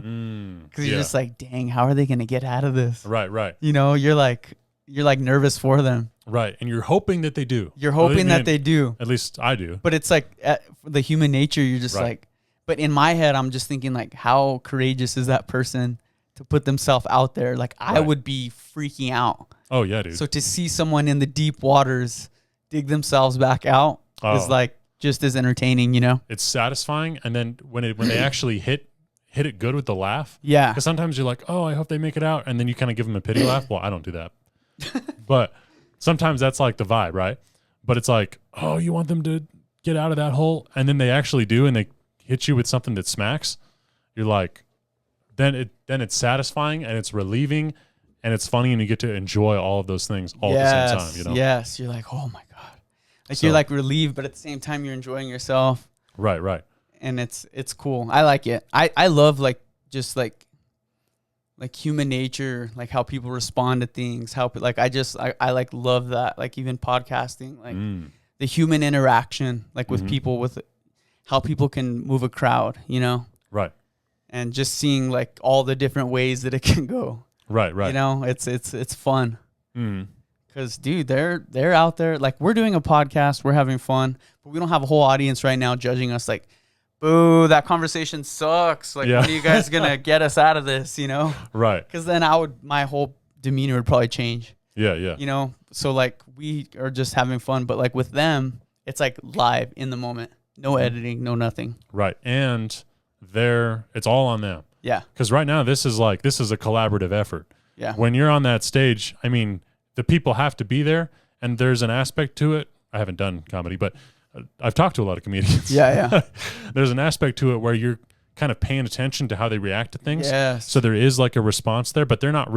Because you're just like, dang, how are they going to get out of this? Right. You know, you're like nervous for them. Right. And you're hoping that they do. You're hoping that they do. At least I do. But it's like the human nature, you're just like, but in my head, I'm just thinking like, how courageous is that person to put themselves out there? Like I would be freaking out. Oh yeah, dude. So to see someone in the deep waters dig themselves back out is like just as entertaining, you know? It's satisfying. And then when they actually hit it good with the laugh. Yeah. Because sometimes you're like, oh, I hope they make it out. And then you kind of give them a pity laugh. Well, I don't do that. But sometimes that's like the vibe, right? But it's like, oh, you want them to get out of that hole? And then they actually do, and they hit you with something that smacks. You're like, then it's satisfying, and it's relieving, and it's funny, and you get to enjoy all of those things all at the same time, you know? Yes. You're like, oh my God. Like you're like relieved, but at the same time you're enjoying yourself. Right. And it's cool. I like it. I love like just like human nature, like how people respond to things, how like I like love that, like even podcasting, like the human interaction, like with people, with how people can move a crowd, you know? Right. And just seeing like all the different ways that it can go. Right. You know, it's fun. Cause dude, they're out there, like we're doing a podcast, we're having fun, but we don't have a whole audience right now judging us like, boo, that conversation sucks. Like, when are you guys going to get us out of this, you know? Right. Because then my whole demeanor would probably change. Yeah. You know? So, like, we are just having fun. But, like, with them, it's, like, live in the moment. No editing, no nothing. Right. And it's all on them. Yeah. Because right now, this is a collaborative effort. Yeah. When you're on that stage, I mean, the people have to be there. And there's an aspect to it. I haven't done comedy, but I've talked to a lot of comedians. Yeah. There's an aspect to it where you're kind of paying attention to how they react to things. Yes. So there is like a response there, but they're not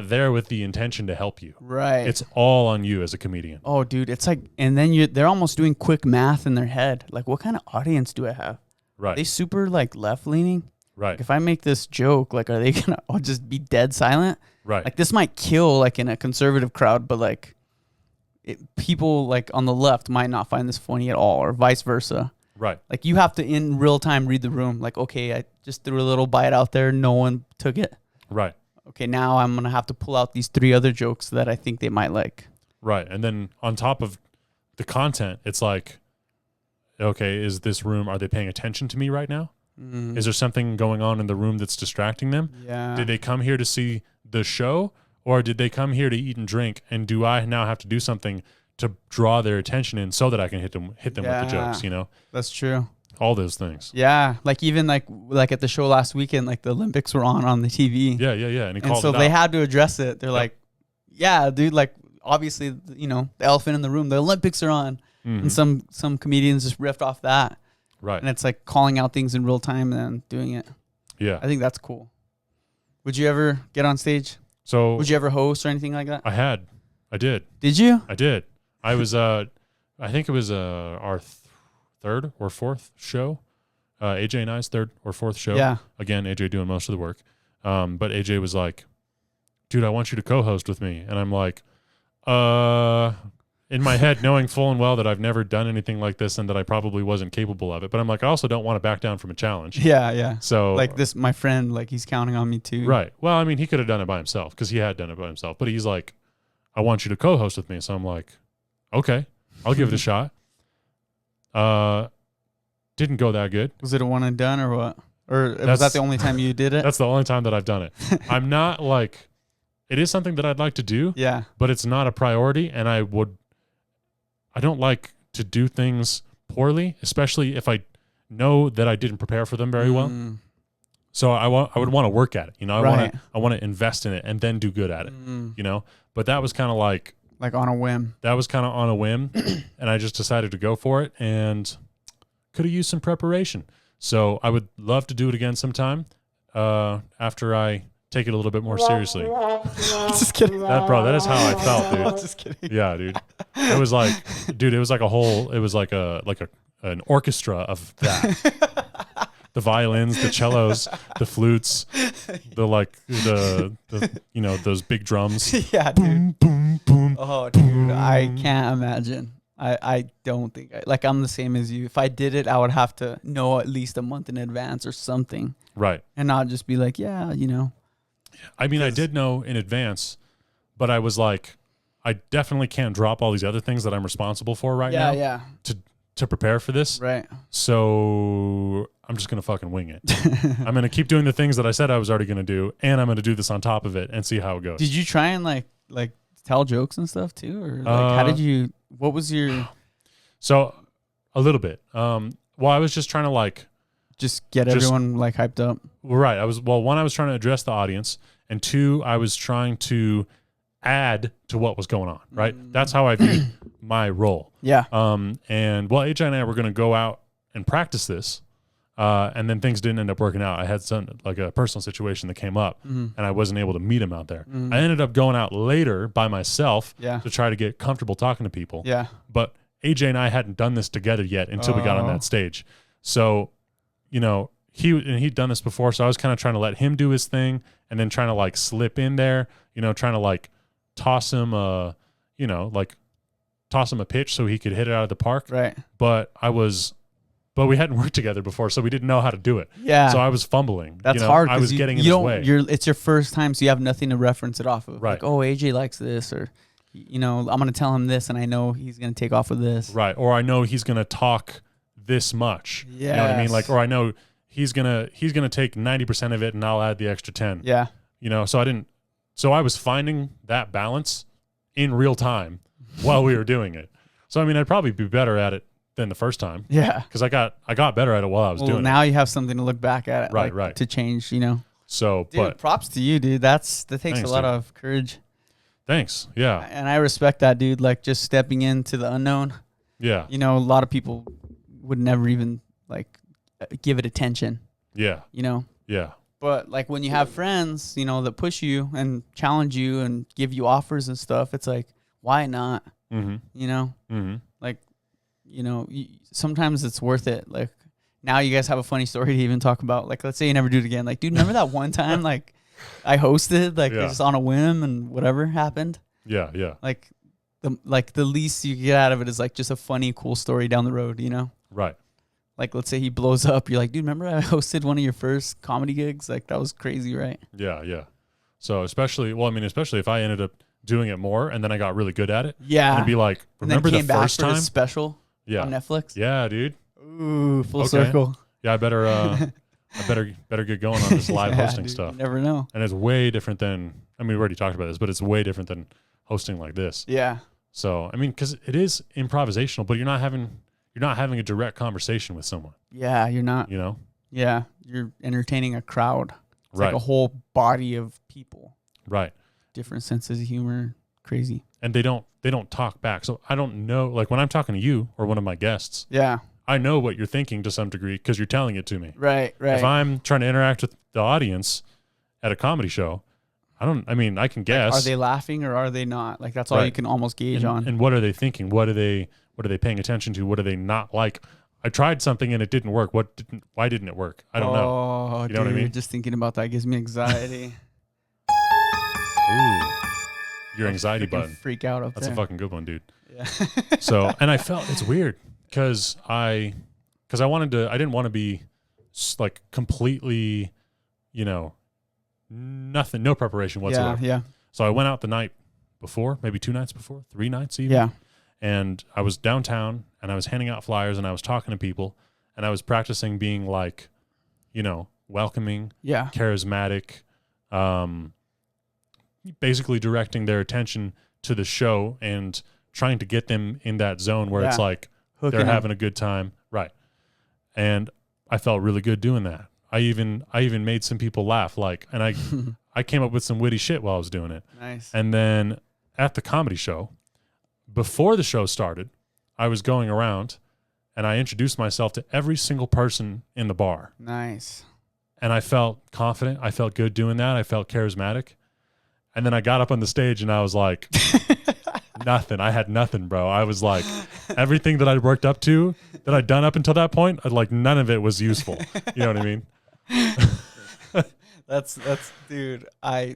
there with the intention to help you. Right. It's all on you as a comedian. Oh, dude, it's like, and then they're almost doing quick math in their head. Like, what kind of audience do I have? Right. Are they super like left leaning? Right. Like, if I make this joke, like, are they going to just be dead silent? Right. Like, this might kill like in a conservative crowd, but like, people like on the left might not find this funny at all, or vice versa. Right. Like you have to in real time read the room. Like, okay, I just threw a little bite out there. No one took it. Right. Okay, now I'm going to have to pull out these 3 other jokes that I think they might like. Right. And then on top of the content, it's like, okay, is this room, are they paying attention to me right now? Is there something going on in the room that's distracting them? Yeah. Did they come here to see the show? Or did they come here to eat and drink? And do I now have to do something to draw their attention in so that I can hit them with the jokes, you know? That's true. All those things. Yeah. Like even like at the show last weekend, like the Olympics were on the TV. Yeah. And he called so it they out. had to address it. They're like, yeah, dude, like obviously, you know, the elephant in the room, the Olympics are on. And some comedians just riffed off that. Right. And it's like calling out things in real time and then doing it. Yeah. I think that's cool. Would you ever get on stage? So would you ever host or anything like that? I did. Did you? I did. I was, I think it was our third or fourth show. AJ and I's third or fourth show. Yeah. Again, AJ doing most of the work. But AJ was like, dude, I want you to co-host with me. And I'm like, in my head, knowing full and well that I've never done anything like this and that I probably wasn't capable of it. But I'm like, I also don't want to back down from a challenge. Yeah. So like this, my friend, like he's counting on me too. Right. Well, I mean, he could have done it by himself because he had done it by himself. But he's like, I want you to co-host with me. So I'm like, okay, I'll give it a shot. Didn't go that good. Was it a one and done or what? Or was that the only time you did it? That's the only time that I've done it. I'm not like, it is something that I'd like to do. Yeah. But it's not a priority. And I don't like to do things poorly, especially if I know that I didn't prepare for them very well. So I would want to work at it. You know, I want to invest in it and then do good at it, you know, but that was kind of like on a whim. That was kind of on a whim. And I just decided to go for it and could have used some preparation. So I would love to do it again sometime after I take it a little bit more seriously. Just kidding. That is how I felt, dude. Just kidding. Yeah, dude. It was like, it was like an orchestra of that. The violins, the cellos, the flutes, those big drums. Yeah, dude. Boom, boom, boom. Oh, dude, I can't imagine. I don't think I'm the same as you. If I did it, I would have to know at least a month in advance or something. Right. And not just be like, yeah, you know. I mean, I did know in advance, but I was like, I definitely can't drop all these other things that I'm responsible for right now. Yeah. To prepare for this. Right. So I'm just going to fucking wing it. I'm going to keep doing the things that I said I was already going to do, and I'm going to do this on top of it and see how it goes. Did you try and like tell jokes and stuff too? Or how did you, what was your... So a little bit. Well, I was just trying to just get everyone hyped up. Right. One, I was trying to address the audience, and two, I was trying to add to what was going on. Right. That's how I viewed my role. Yeah. And AJ and I were going to go out and practice this. And then things didn't end up working out. I had a personal situation that came up, and I wasn't able to meet him out there. I ended up going out later by myself to try to get comfortable talking to people. Yeah. But AJ and I hadn't done this together yet until we got on that stage. So, you know, he'd done this before, so I was kind of trying to let him do his thing and then trying to slip in there, you know, trying to toss him a pitch so he could hit it out of the park. Right. But we hadn't worked together before, so we didn't know how to do it. Yeah. So I was fumbling. That's hard. I was getting in his way. It's your first time, so you have nothing to reference it off of. Right. Like, oh, AJ likes this, or, you know, I'm going to tell him this, and I know he's going to take off with this. Right. Or I know he's going to talk this much. Yes. You know what I mean? Or I know he's gonna take 90% of it, and I'll add the extra 10. Yeah. You know, so I was finding that balance in real time while we were doing it. So I mean, I'd probably be better at it than the first time. Yeah. Because I got better at it while I was doing it. Now you have something to look back at. Right. To change, you know. So, dude, but props to you, dude. That takes a lot of courage. Thanks. Yeah. And I respect that, dude. Just stepping into the unknown. Yeah. You know, a lot of people would never even give it attention. Yeah. You know. Yeah. But when you have friends, you know, that push you and challenge you and give you offers and stuff, it's like, why not? Mm-hmm. You know. Mm-hmm. You know, sometimes it's worth it. Now you guys have a funny story to even talk about. Let's say you never do it again. Dude, remember that one time I hosted just on a whim and whatever happened? Yeah, yeah. The least you get out of it is just a funny, cool story down the road, you know? Right. Let's say he blows up. You're like, dude, remember I hosted one of your first comedy gigs? That was crazy, right? Yeah, yeah. So especially if I ended up doing it more and then I got really good at it. Yeah. And be like, remember the first time? Special on Netflix? Yeah, dude. Ooh, full circle. Yeah, I better get going on this live hosting stuff. You never know. And it's way different than, we already talked about this, but it's way different than hosting like this. Yeah. So, because it is improvisational, but you're not having a direct conversation with someone. Yeah, you're not. You know? Yeah, you're entertaining a crowd. It's right. A whole body of people. Right. Different senses of humor. Crazy. And they don't talk back. So I don't know, when I'm talking to you or one of my guests. Yeah. I know what you're thinking to some degree because you're telling it to me. Right. If I'm trying to interact with the audience at a comedy show, I can guess. Are they laughing or are they not? That's all you can almost gauge on. And what are they thinking? What are they paying attention to? What are they not like? I tried something and it didn't work. Why didn't it work? I don't know. You know what I mean? Just thinking about that gives me anxiety. Ooh. Your anxiety button. Freak out up there. That's a fucking good one, dude. Yeah. So, and I felt it's weird because I didn't want to be completely, nothing, no preparation whatsoever. Yeah. So I went out the night before, maybe 2 nights before, 3 nights even. Yeah. And I was downtown and I was handing out flyers and I was talking to people and I was practicing being welcoming, Yeah. charismatic, basically directing their attention to the show and trying to get them in that zone where it's like they're having a good time. Right. And I felt really good doing that. I even made some people laugh, and I came up with some witty shit while I was doing it. Nice. And then at the comedy show, before the show started, I was going around and I introduced myself to every single person in the bar. Nice. And I felt confident. I felt good doing that. I felt charismatic. And then I got up on the stage and I was like, nothing. I had nothing, bro. I was like, everything that I'd worked up to, that I'd done up until that point, none of it was useful. You know what I mean? That's dude, I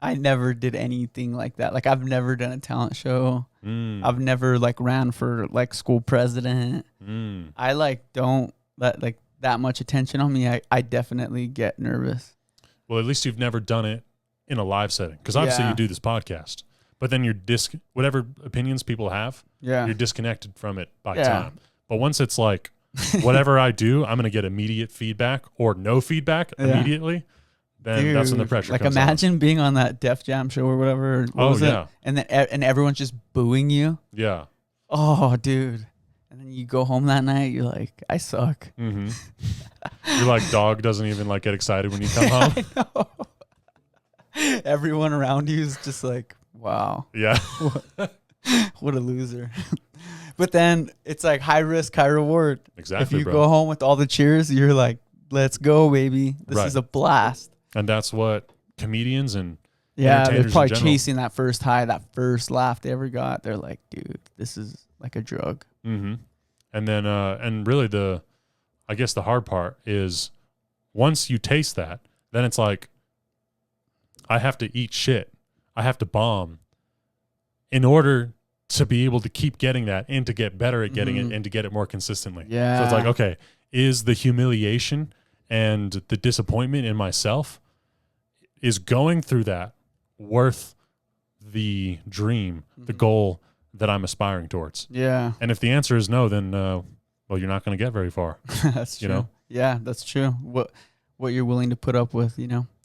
never did anything like that. Like, I've never done a talent show. I've never ran for school president. I don't let that much attention on me. I definitely get nervous. Well, at least you've never done it in a live setting, because obviously you do this podcast, but then you're whatever opinions people have, you're disconnected from it by time. But once it's like, whatever I do, I'm going to get immediate feedback or no feedback immediately. Then dude, that's when the pressure comes imagine on. Being on that Def Jam show or whatever. What was it? And then everyone's just booing you. Yeah. Oh, dude. And then you go home that night, you're like, I suck. Mm-hmm. You're like, dog doesn't even get excited when you come home. I know. Everyone around you is just like, wow. Yeah. What a loser. But then it's like high risk, high reward. Exactly. If you go home with all the cheers, you're like, let's go, baby. This is a blast. And that's what comedians and they're probably chasing that first high, that first laugh they ever got. They're like, dude, this is like a drug. Mm-hmm. And then, and really I guess the hard part is once you taste that, then it's like, I have to eat shit. I have to bomb in order to be able to keep getting that and to get better at getting it and to get it more consistently. Yeah. So it's like, okay, is the humiliation and the disappointment in myself, is going through that worth the dream, the goal that I'm aspiring towards? Yeah. And if the answer is no, then, well, you're not going to get very far. That's true. You know? Yeah, that's true. What you're willing to put up with,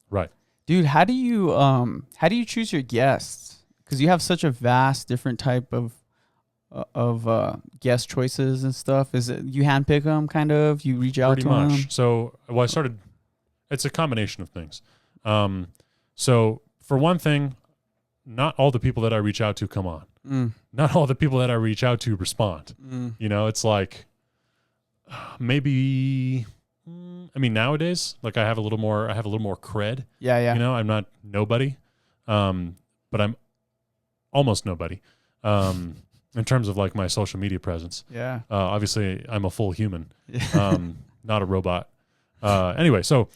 Right. Dude, how do you choose your guests? Because you have such a vast different type of guest choices and stuff. Is it you handpick them, kind of? You reach out to them? Pretty much. So, it's a combination of things. So for one thing, not all the people that I reach out to come on. Not all the people that I reach out to respond. It's like maybe. I mean, nowadays, I have a little more cred. Yeah. I'm not nobody, but I'm almost nobody, in terms of my social media presence. Yeah. Obviously I'm a full human, not a robot. Anyway, so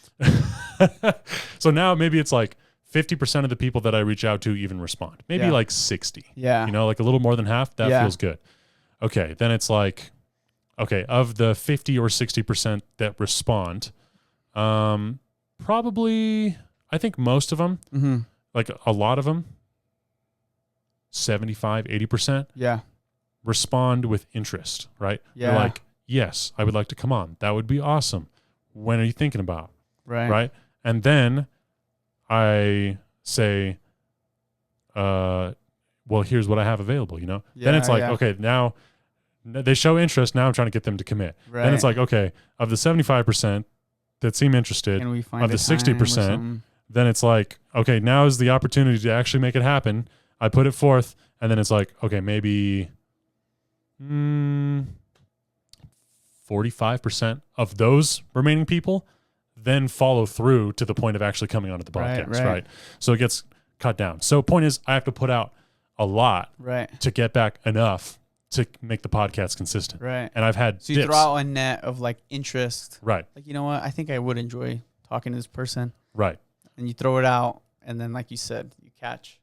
now maybe it's 50% of the people that I reach out to even respond. Maybe 60. Yeah. A little more than half. That feels good. Okay. Then it's okay, of the 50 or 60% that respond, probably, I think most of them, a lot of them, 75, 80%, respond with interest, right? Yeah. They're like, yes, I would like to come on. That would be awesome. When are you thinking about? Right? And then I say, well, here's what I have available, Then it's okay, now they show interest. Now I'm trying to get them to commit. Right. Then it's okay, of the 75% that seem interested, of the 60%, then it's okay, now is the opportunity to actually make it happen. I put it forth, and then it's okay, maybe 45% of those remaining people then follow through to the point of actually coming onto the podcast, right? So it gets cut down. So point is, I have to put out a lot to get back enough to make the podcast consistent. Right. And I've had So you throw out a net of interest. Right. You know what? I think I would enjoy talking to this person. Right. And you throw it out, and then like you said, you catch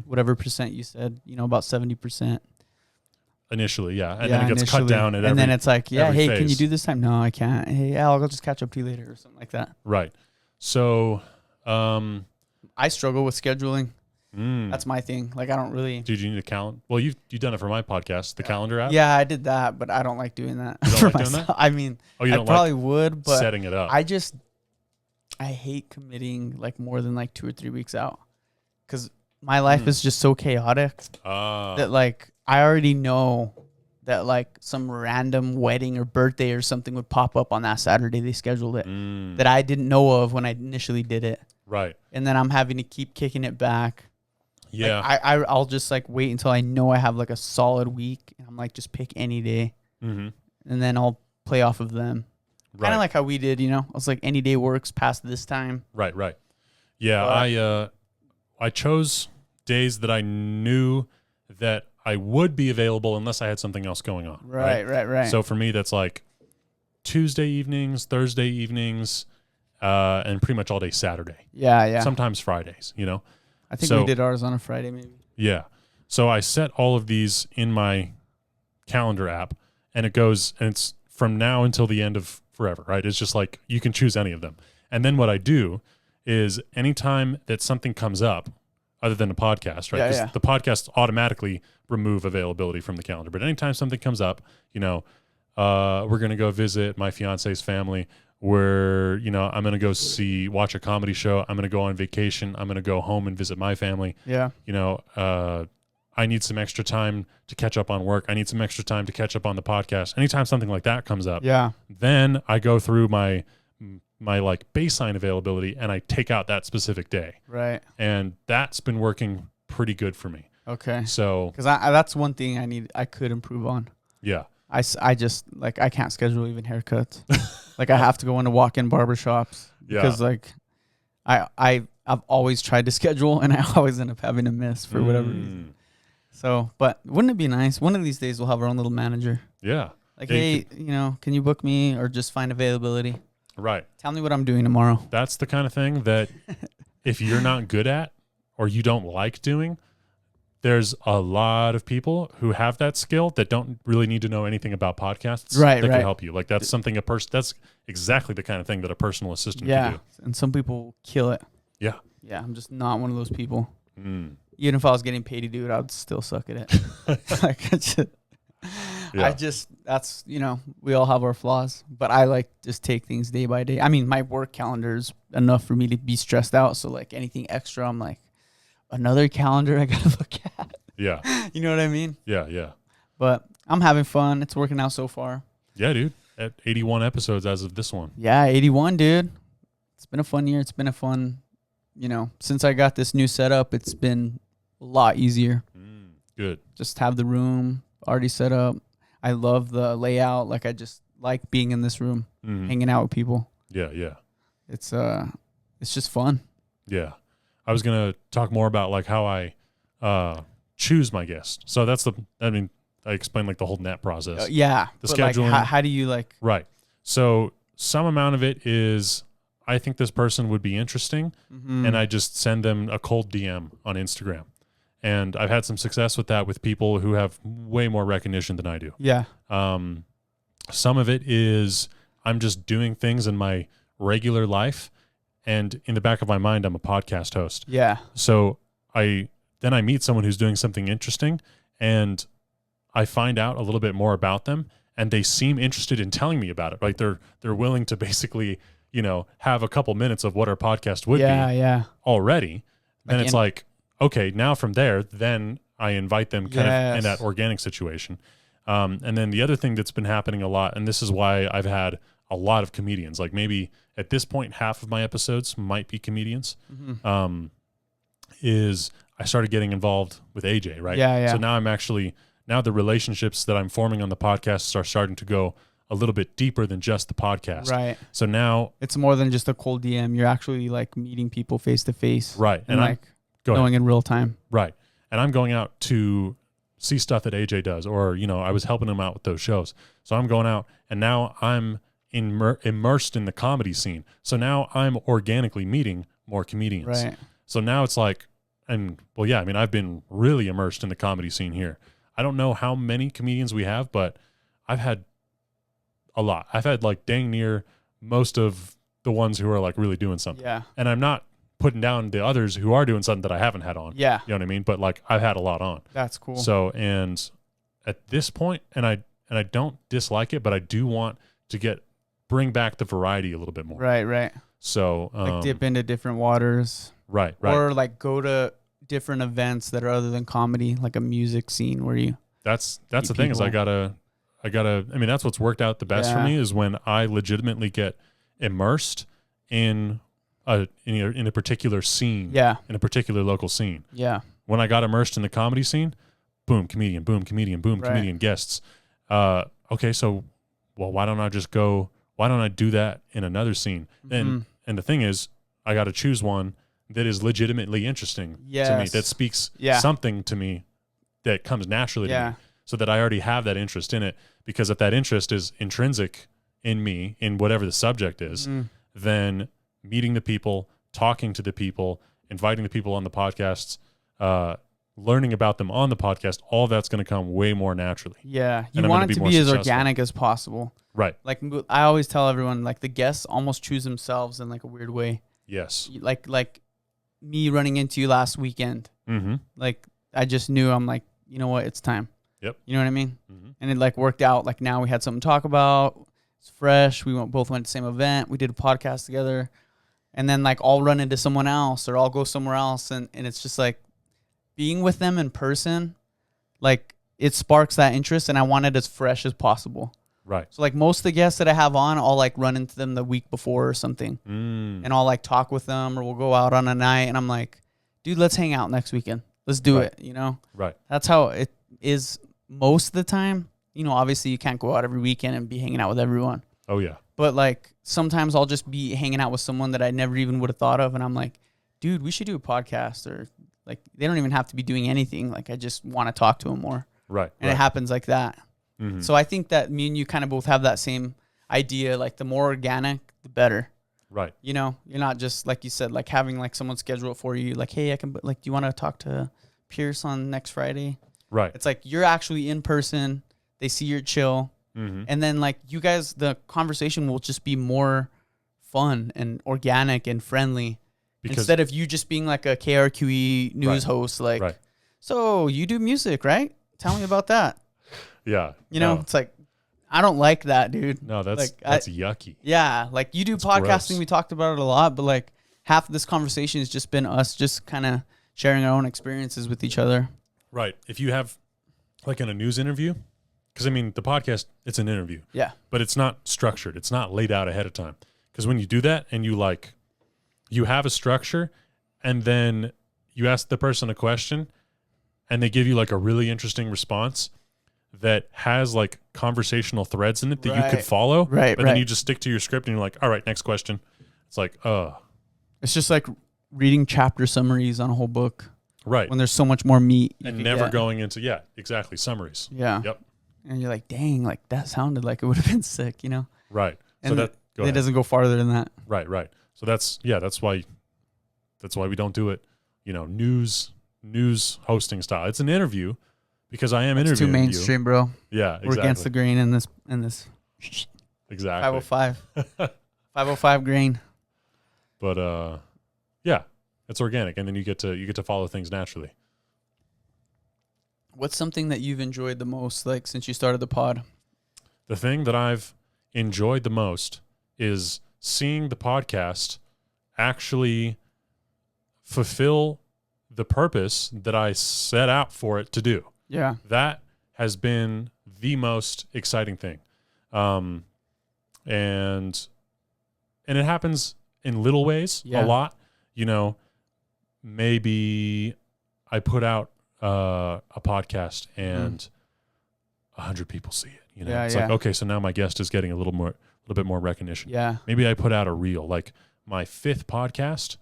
whatever percent you said, about 70%. Initially, yeah. And then it gets cut down at and then it's hey, phase. Can you do this time? No, I can't. Hey, I'll just catch up to you later or something like that. Right. So I struggle with scheduling. That's my thing. I don't really. Dude, you need a calendar. Well, you've done it for my podcast, the calendar app. Yeah, I did that, but I don't like doing that. You don't like doing that? I mean, I probably would, but setting it up. I just I hate committing like more than like 2 or 3 weeks out, because my life is just so chaotic that like I already know that like some random wedding or birthday or something would pop up on that Saturday they scheduled it that I didn't know of when I initially did it. Right. And then I'm having to keep kicking it back. Yeah. Like I'll just like wait until I know I have like a solid week. And I'm like, just pick any day. And then I'll play off of them. Right. Kind of like how we did, you know? I was like, any day works past this time. Right, right. Yeah, I chose days that I knew that I would be available unless I had something else going on. Right. So for me, that's like Tuesday evenings, Thursday evenings, and pretty much all day Saturday. Yeah. Sometimes Fridays, you know? I think we did ours on a Friday maybe. Yeah. So I set all of these in my calendar app, and it goes, and it's from now until the end of forever, right? It's just like you can choose any of them. And then what I do is anytime that something comes up, other than a podcast, right? Because the podcasts automatically remove availability from the calendar. But anytime something comes up, you know, we're going to go visit my fiance's family. I'm going to go watch a comedy show. I'm going to go on vacation. I'm going to go home and visit my family. Yeah. You know, I need some extra time to catch up on work. I need some extra time to catch up on the podcast. Anytime something like that comes up, then I go through my like baseline availability and I take out that specific day. Right. And that's been working pretty good for me. Okay. So, because that's one thing I could improve on. Yeah. I just like, I can't schedule even haircuts. Like I have to go into walk-in barbershops because like I've always tried to schedule and I always end up having to miss for whatever reason. So, but wouldn't it be nice? One of these days we'll have our own little manager. Yeah. Like, hey, can you book me or just find availability? Right. Tell me what I'm doing tomorrow. That's the kind of thing that if you're not good at or you don't like doing, there's a lot of people who have that skill that don't really need to know anything about podcasts. That can help you. Like that's something that's exactly the kind of thing that a personal assistant can do. And some people kill it. Yeah. Yeah. I'm just not one of those people. Even if I was getting paid to do it, I'd still suck at it. That's, we all have our flaws, but I like just take things day by day. I mean, my work calendar is enough for me to be stressed out. So like anything extra, I'm like, another calendar I got to look at. Yeah. You know what I mean? Yeah. But I'm having fun. It's working out so far. Yeah, dude. At 81 episodes as of this one. Yeah, 81, dude. It's been a fun year. It's been a fun, since I got this new setup, it's been a lot easier. Good. Just have the room already set up. I love the layout. Like I just like being in this room, hanging out with people. Yeah. It's just fun. Yeah. I was going to talk more about like how I choose my guests. So I explained like the whole net process. Yeah. The scheduling. Like, how do you like? Right. So some amount of it is I think this person would be interesting and I just send them a cold DM on Instagram. And I've had some success with that with people who have way more recognition than I do. Yeah. Some of it is I'm just doing things in my regular life. And in the back of my mind, I'm a podcast host. Yeah. So I meet someone who's doing something interesting and I find out a little bit more about them and they seem interested in telling me about it. Like they're willing to basically, have a couple minutes of what our podcast would be already. Then it's like, okay, now from there, then I invite them kind of in that organic situation. And then the other thing that's been happening a lot, and this is why I've had a lot of comedians, like maybe at this point, half of my episodes might be comedians, is I started getting involved with AJ, right? Yeah. So now the relationships that I'm forming on the podcast are starting to go a little bit deeper than just the podcast. Right. So now it's more than just a cold DM. You're actually like meeting people face to face. Right. And like knowing in real time. Right. And I'm going out to see stuff that AJ does, or, I was helping him out with those shows. So I'm going out and now I'm immersed in the comedy scene. So now I'm organically meeting more comedians. Right. So now it's like, I've been really immersed in the comedy scene here. I don't know how many comedians we have, but I've had a lot. I've had like dang near most of the ones who are like really doing something. Yeah. And I'm not putting down the others who are doing something that I haven't had on. Yeah. You know what I mean? But like I've had a lot on. That's cool. So, and at this point, and I don't dislike it, but I do want to bring back the variety a little bit more. Right. So like dip into different waters. Right. Or like go to different events that are other than comedy, like a music scene where you. That's the thing is I gotta. I mean, that's what's worked out the best for me is when I legitimately get immersed in a particular scene. Yeah. In a particular local scene. Yeah. When I got immersed in the comedy scene, boom, comedian, boom, comedian, boom, comedian, guests. Okay, so, well, why don't I just go? Why don't I do that in another scene? And the thing is, I got to choose one that is legitimately interesting to me, that speaks something to me that comes naturally to me, so that I already have that interest in it. Because if that interest is intrinsic in me, in whatever the subject is, then meeting the people, talking to the people, inviting the people on the podcasts, learning about them on the podcast, all that's going to come way more naturally. Yeah. You want it to be as organic as possible. Right. Like I always tell everyone, like the guests almost choose themselves in like a weird way. Yes. Like me running into you last weekend. Like I just knew, I'm like, you know what? It's time. Yep. You know what I mean? And it like worked out. Like now we had something to talk about. It's fresh. We both went to the same event. We did a podcast together. And then like I'll run into someone else or I'll go somewhere else. And it's just like being with them in person, like it sparks that interest. And I want it as fresh as possible. Right. So like most of the guests that I have on, I'll like run into them the week before or something. And I'll like talk with them or we'll go out on a night. And I'm like, dude, let's hang out next weekend. Let's do it. You know? Right. That's how it is most of the time. You know, obviously you can't go out every weekend and be hanging out with everyone. Oh yeah. But like sometimes I'll just be hanging out with someone that I never even would have thought of. And I'm like, dude, we should do a podcast. Or like, they don't even have to be doing anything. Like I just want to talk to them more. Right. And it happens like that. So I think that me and you kind of both have that same idea. Like the more organic, the better. Right. You know, you're not just like you said, like having like someone schedule it for you. Like, hey, I can, like, do you want to talk to Pierce on next Friday? Right. It's like you're actually in person. They see you're chill. And then like you guys, the conversation will just be more fun and organic and friendly. Because instead of you just being like a KRQE news host, like, so you do music, right? Tell me about that. Yeah. You know, it's like, I don't like that, dude. No, that's like, that's yucky. Yeah. Like you do podcasting. Gross. We talked about it a lot, but like half of this conversation has just been us just kind of sharing our own experiences with each other. Right. If you have like in a news interview, because I mean, the podcast, it's an interview. Yeah. But it's not structured. It's not laid out ahead of time. Because when you do that and you have a structure and then you ask the person a question and they give you like a really interesting response that has like conversational threads in it that you could follow. Right. But then you just stick to your script and you're like, all right, next question. It's like, it's just like reading chapter summaries on a whole book. Right. When there's so much more meat. And never going into, exactly, summaries. Yeah. Yep. And you're like, dang, like that sounded like it would have been sick, you know? Right. And so it doesn't go farther than that. Right. So that's why we don't do it, you know, news hosting style. It's an interview because I am interviewing you. It's too mainstream, bro. Yeah, exactly. We're against the grain in this. Exactly. 505 grain. But yeah, it's organic, and then you get to follow things naturally. What's something that you've enjoyed the most, like since you started the pod? The thing that I've enjoyed the most is seeing the podcast actually fulfill the purpose that I set out for it to do. Yeah. That has been the most exciting thing. And it happens in little ways a lot. You know, maybe I put out a podcast and 100 people see it. You know, it's like, okay, so now my guest is getting a little bit more recognition. Yeah. Maybe I put out a reel, like my 5th podcast.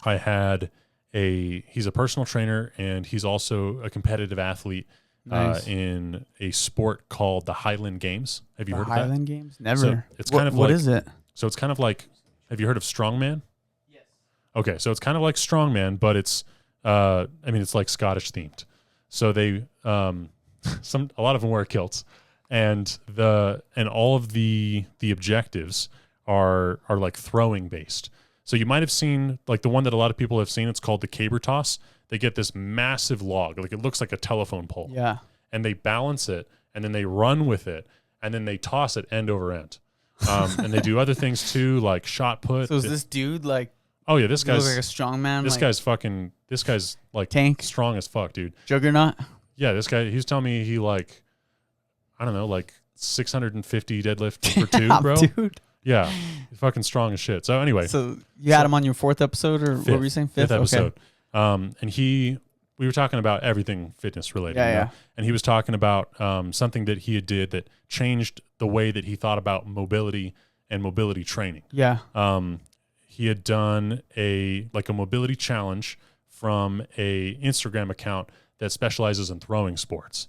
I had he's a personal trainer and he's also a competitive athlete. Nice. In a sport called the Highland Games. Have you heard of that? Highland Games? Never. So it's kind of what is it? So it's kind of like, have you heard of strongman? Yes. Okay, so it's kind of like strongman, but it's it's like Scottish themed. So they a lot of them wear kilts, and all of the objectives are like throwing based. So you might have seen like the one that a lot of people have seen. It's called the caber toss. They get this massive log, like it looks like a telephone pole. Yeah. And they balance it, and then they run with it, and then they toss it end over end. And they do other things too, like shot put. So is this dude like? Oh yeah, this guy's like a strong man. This guy's like tank, strong as fuck, dude. Juggernaut. Yeah, this guy. He's telling me he like, I don't know, like 650 deadlift for two, bro. Dude. Yeah, he's fucking strong as shit. So anyway, so you had him on your 4th episode, or what were you saying? Fifth episode. Okay. And we were talking about everything fitness related. Yeah, you know? yeah. And he was talking about something that he did that changed the way that he thought about mobility and mobility training. Yeah. He had done a mobility challenge from a Instagram account that specializes in throwing sports.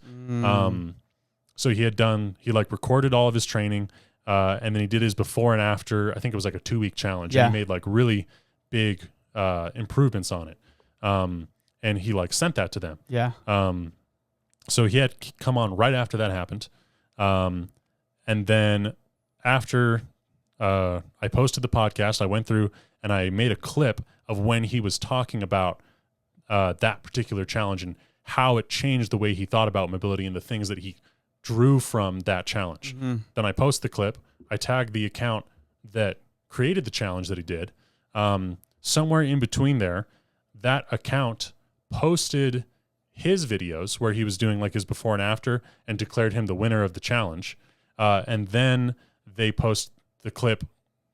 So he recorded all of his training, and then he did his before and after. I think it was like a 2-week challenge. Yeah. And he made like really big improvements on it. And he like sent that to them. Yeah. So he had come on right after that happened. And then after I posted the podcast, I went through and I made a clip of when he was talking about that particular challenge and how it changed the way he thought about mobility and the things that he drew from that challenge. Mm-hmm. Then I post the clip. I tagged the account that created the challenge that he did. Somewhere in between there, that account posted his videos where he was doing like his before and after and declared him the winner of the challenge. And then they post the clip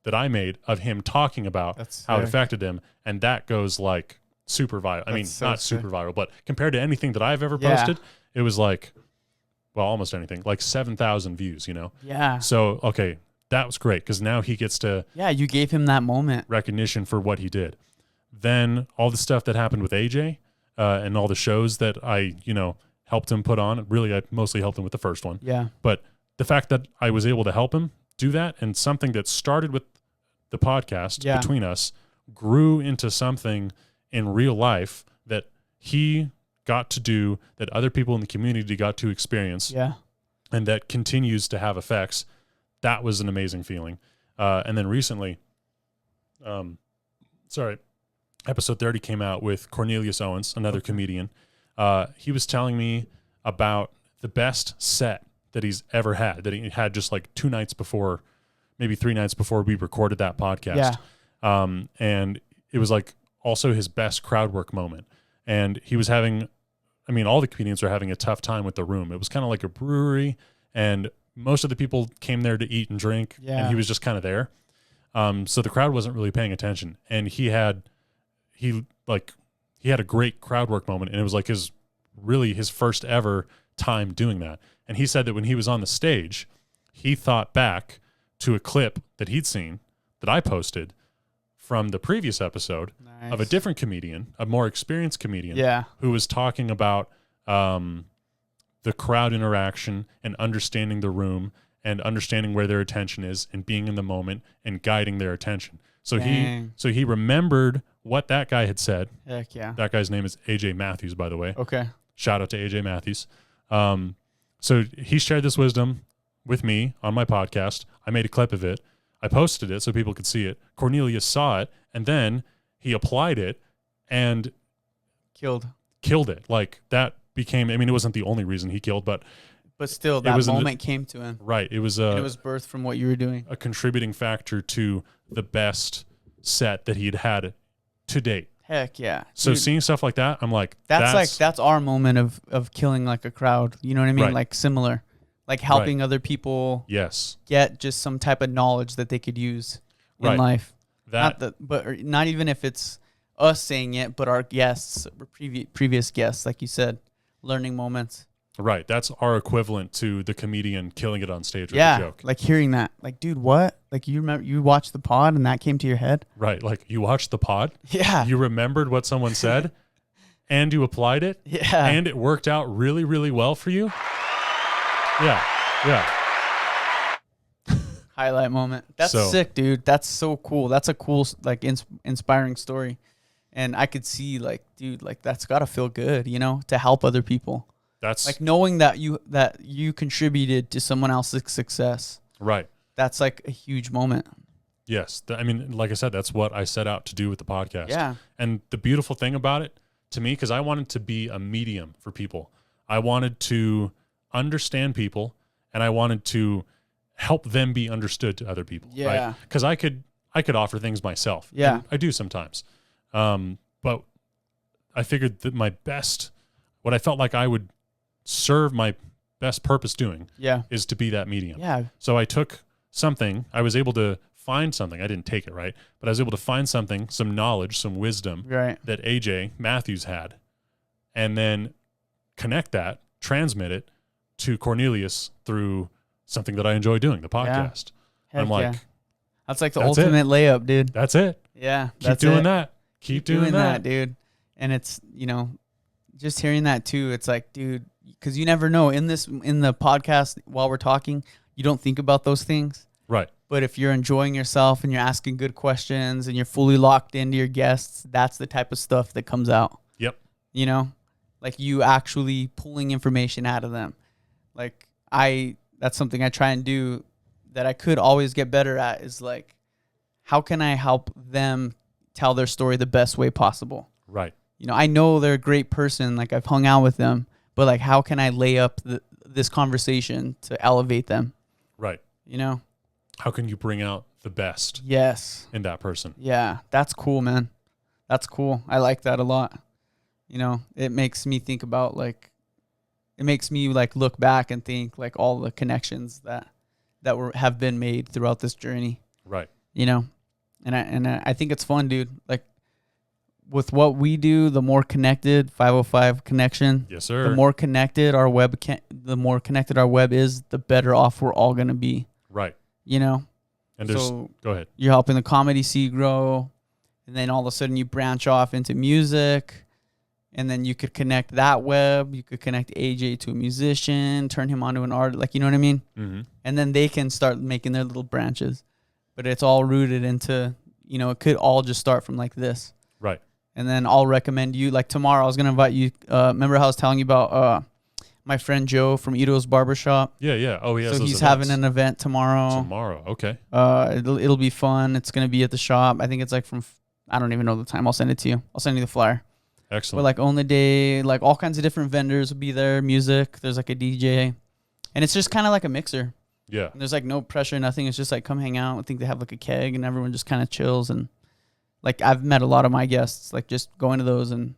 that I made of him talking about how it affected him. And that goes like super viral. I mean, not super viral, but compared to anything that I've ever posted, it was like, well, almost anything, like 7,000 views, you know? Yeah. So, okay, that was great because now he gets to. Yeah, you gave him that moment. Recognition for what he did. Then all the stuff that happened with AJ and all the shows that I, helped him put on. Really, I mostly helped him with the first one. Yeah. But the fact that I was able to help him do that and something that started with the podcast between us grew into something in real life that he got to do, that other people in the community got to experience. Yeah. And that continues to have effects. That was an amazing feeling. And then recently, episode 30 came out with Cornelius Owens, another comedian. He was telling me about the best set that he's ever had, that he had just like 2 nights before, maybe 3 nights before we recorded that podcast. Yeah. And it was like also his best crowd work moment. And he was having, all the comedians are having a tough time with the room. It was kind of like a brewery, and most of the people came there to eat and drink, and he was just kind of there. So the crowd wasn't really paying attention, and he had a great crowd work moment, and it was like his first ever time doing that. And he said that when he was on the stage, he thought back to a clip that he'd seen that I posted from the previous episode of a different comedian, a more experienced comedian, who was talking about the crowd interaction and understanding the room and understanding where their attention is and being in the moment and guiding their attention. So he remembered what that guy had said. Heck yeah. That guy's name is AJ Matthews, by the way. Okay. Shout out to AJ Matthews. So he shared this wisdom with me on my podcast. I made a clip of it. I posted it so people could see it. Cornelius saw it, and then he applied it and killed it. Like that became, it wasn't the only reason he killed, but still that moment came to him. Right. It was birthed from what you were doing. A contributing factor to the best set that he'd had to date. Heck yeah. So seeing stuff like that, I'm like, that's our moment of killing like a crowd. You know what I mean? Right. Like similar. Like helping other people get just some type of knowledge that they could use in life. Not even if it's us saying it, but our guests, previous guests, like you said, learning moments. Right. That's our equivalent to the comedian killing it on stage with a joke. Like hearing that. Like, dude, what? Like you remember you watched the pod and that came to your head? Right. Like you watched the pod? Yeah. You remembered what someone said and you applied it? Yeah. And it worked out really, really well for you? Yeah. Highlight moment. That's sick, dude. That's so cool. That's a cool, like, inspiring story. And I could see, like, dude, like, that's got to feel good, to help other people. That's like knowing that you contributed to someone else's success. Right. That's like a huge moment. Yes. Like I said, that's what I set out to do with the podcast. Yeah. And the beautiful thing about it to me, because I wanted to be a medium for people. I wanted to understand people, and I wanted to help them be understood to other people. Yeah. Right? Because I could offer things myself. Yeah. I do sometimes. But I figured that what I felt like I would serve my best purpose doing is to be that medium. Yeah. So I took something, I was able to find something. I didn't take it, right? But I was able to find something, some knowledge, some wisdom that AJ Matthews had, and then connect that, transmit it to Cornelius through something that I enjoy doing, the podcast. Yeah. I'm like, that's like the ultimate layup, dude. That's it. Yeah. Keep doing that. Keep doing that, dude. And it's, just hearing that too, it's like, dude, because you never know in the podcast while we're talking, you don't think about those things. Right. But if you're enjoying yourself and you're asking good questions and you're fully locked into your guests, that's the type of stuff that comes out. Yep. Like you actually pulling information out of them. Like that's something I try and do that I could always get better at, is like, how can I help them tell their story the best way possible? Right. I know they're a great person. Like I've hung out with them, but like, how can I lay up this conversation to elevate them? Right. How can you bring out the best? Yes. In that person? Yeah. That's cool, man. That's cool. I like that a lot. It makes me think about it makes me look back and think like all the connections that have been made throughout this journey. Right. And I think it's fun, dude. Like with what we do, the more connected 505 connection. Yes, sir. The more connected our web is, the better off we're all going to be. Right. And go ahead. You're helping the comedy scene grow, and then all of a sudden you branch off into music, and then you could connect that web. You could connect AJ to a musician, turn him onto an artist, like, you know what I mean? Mm-hmm. And then they can start making their little branches. But it's all rooted into, it could all just start from like this. Right. And then I'll recommend you, like tomorrow I was going to invite you. Remember how I was telling you about my friend Joe from Ito's Barbershop? Yeah. Oh, yeah. So he's having an event tomorrow. Okay. It'll be fun. It's going to be at the shop. I think it's like from, I don't even know the time. I'll send it to you. I'll send you the flyer. Excellent. But like on the day, like all kinds of different vendors will be there. Music. There's like a DJ. And it's just kind of like a mixer. Yeah. And there's like no pressure, nothing. It's just like come hang out. I think they have like a keg and everyone just kind of chills. And like I've met a lot of my guests, like just going to those and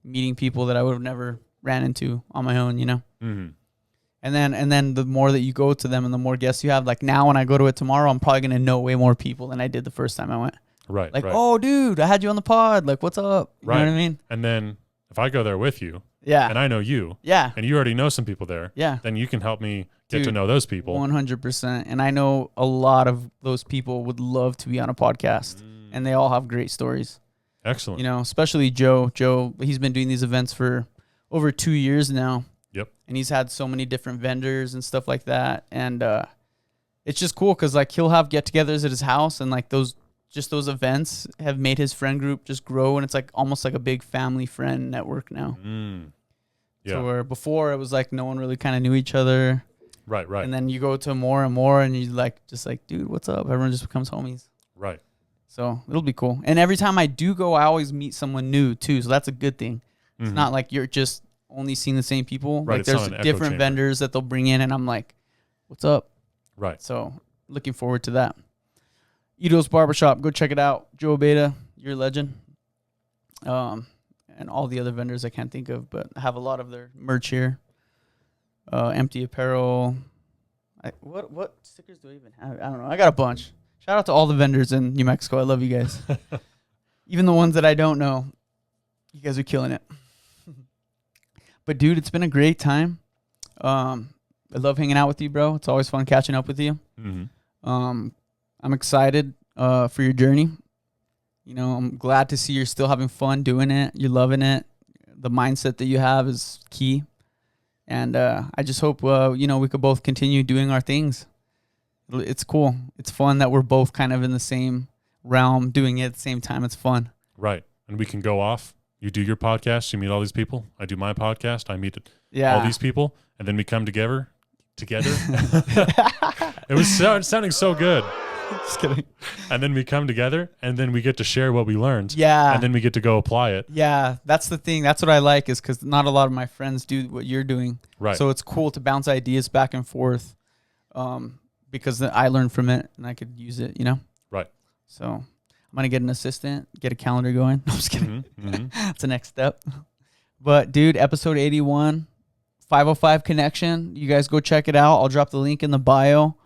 meeting people that I would have never ran into on my own, Mm-hmm. And then the more that you go to them and the more guests you have, like now when I go to it tomorrow, I'm probably going to know way more people than I did the first time I went. Right. Like, oh, dude, I had you on the pod. Like, what's up? You know what I mean? And then if I go there with you, and I know you, and you already know some people there, then you can help me get to know those people. 100%. And I know a lot of those people would love to be on a podcast, and they all have great stories. Excellent. Especially Joe. Joe, he's been doing these events for over 2 years now. Yep. And he's had so many different vendors and stuff like that. And it's just cool because like he'll have get-togethers at his house, and like those events have made his friend group just grow, and it's like almost like a big family friend network now. Yeah. So where before it was like no one really kind of knew each other. Right. And then you go to more and more, and you like just like, dude, what's up? Everyone just becomes homies. Right. So it'll be cool. And every time I do go, I always meet someone new too. So that's a good thing. It's not like you're just only seeing the same people. Right. Like there's different vendors that they'll bring in, and I'm like, what's up? Right. So looking forward to that. Ito's Barbershop, go check it out. Joe Beta, you're a legend. And all the other vendors I can't think of, but have a lot of their merch here. Empty apparel. What stickers do I even have? I don't know. I got a bunch. Shout out to all the vendors in New Mexico. I love you guys. Even the ones that I don't know. You guys are killing it. But dude, it's been a great time. I love hanging out with you, bro. It's always fun catching up with you. I'm excited for your journey. I'm glad to see you're still having fun doing it. You're loving it. The mindset that you have is key. And I just hope, we could both continue doing our things. It's cool. It's fun that we're both kind of in the same realm doing it at the same time. It's fun. Right. And we can go off. You do your podcast. You meet all these people. I do my podcast. I meet all these people. And then we come together. It was sounding so good. Just kidding. And then we come together, and then we get to share what we learned. Yeah. And then we get to go apply it. Yeah, that's the thing. That's what I like, is because not a lot of my friends do what you're doing. Right. So it's cool to bounce ideas back and forth. because I learned from it and I could use it, Right. So I'm going to get an assistant, get a calendar going. No, I'm just kidding. That's the next step. But dude, episode 81, 505 Connection. You guys go check it out. I'll drop the link in the bio.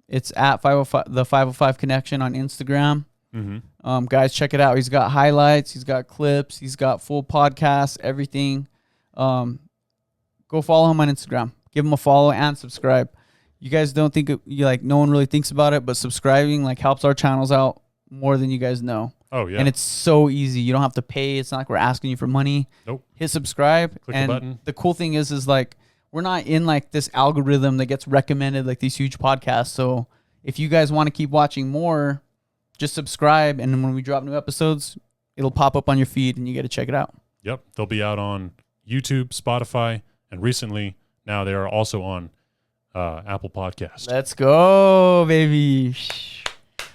It's at 505, the 505 Connection on Instagram. Guys, check it out. He's got highlights. He's got clips. He's got full podcasts, everything. Go follow him on Instagram. Give him a follow and subscribe. You guys don't think no one really thinks about it, but subscribing helps our channels out more than you guys know. Oh yeah. And it's so easy. You don't have to pay. It's not like we're asking you for money. Nope. Hit subscribe. Click and the button. The cool thing is we're not in this algorithm that gets recommended these huge podcasts. So if you guys want to keep watching more, just subscribe, and then when we drop new episodes, it'll pop up on your feed and you get to check it out. Yep. They'll be out on YouTube, Spotify, and recently now they are also on Apple Podcast. Let's go, baby.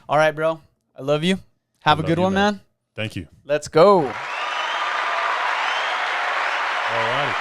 All right, bro. I love you. Have a good one, man. Thank you. Let's go. All righty.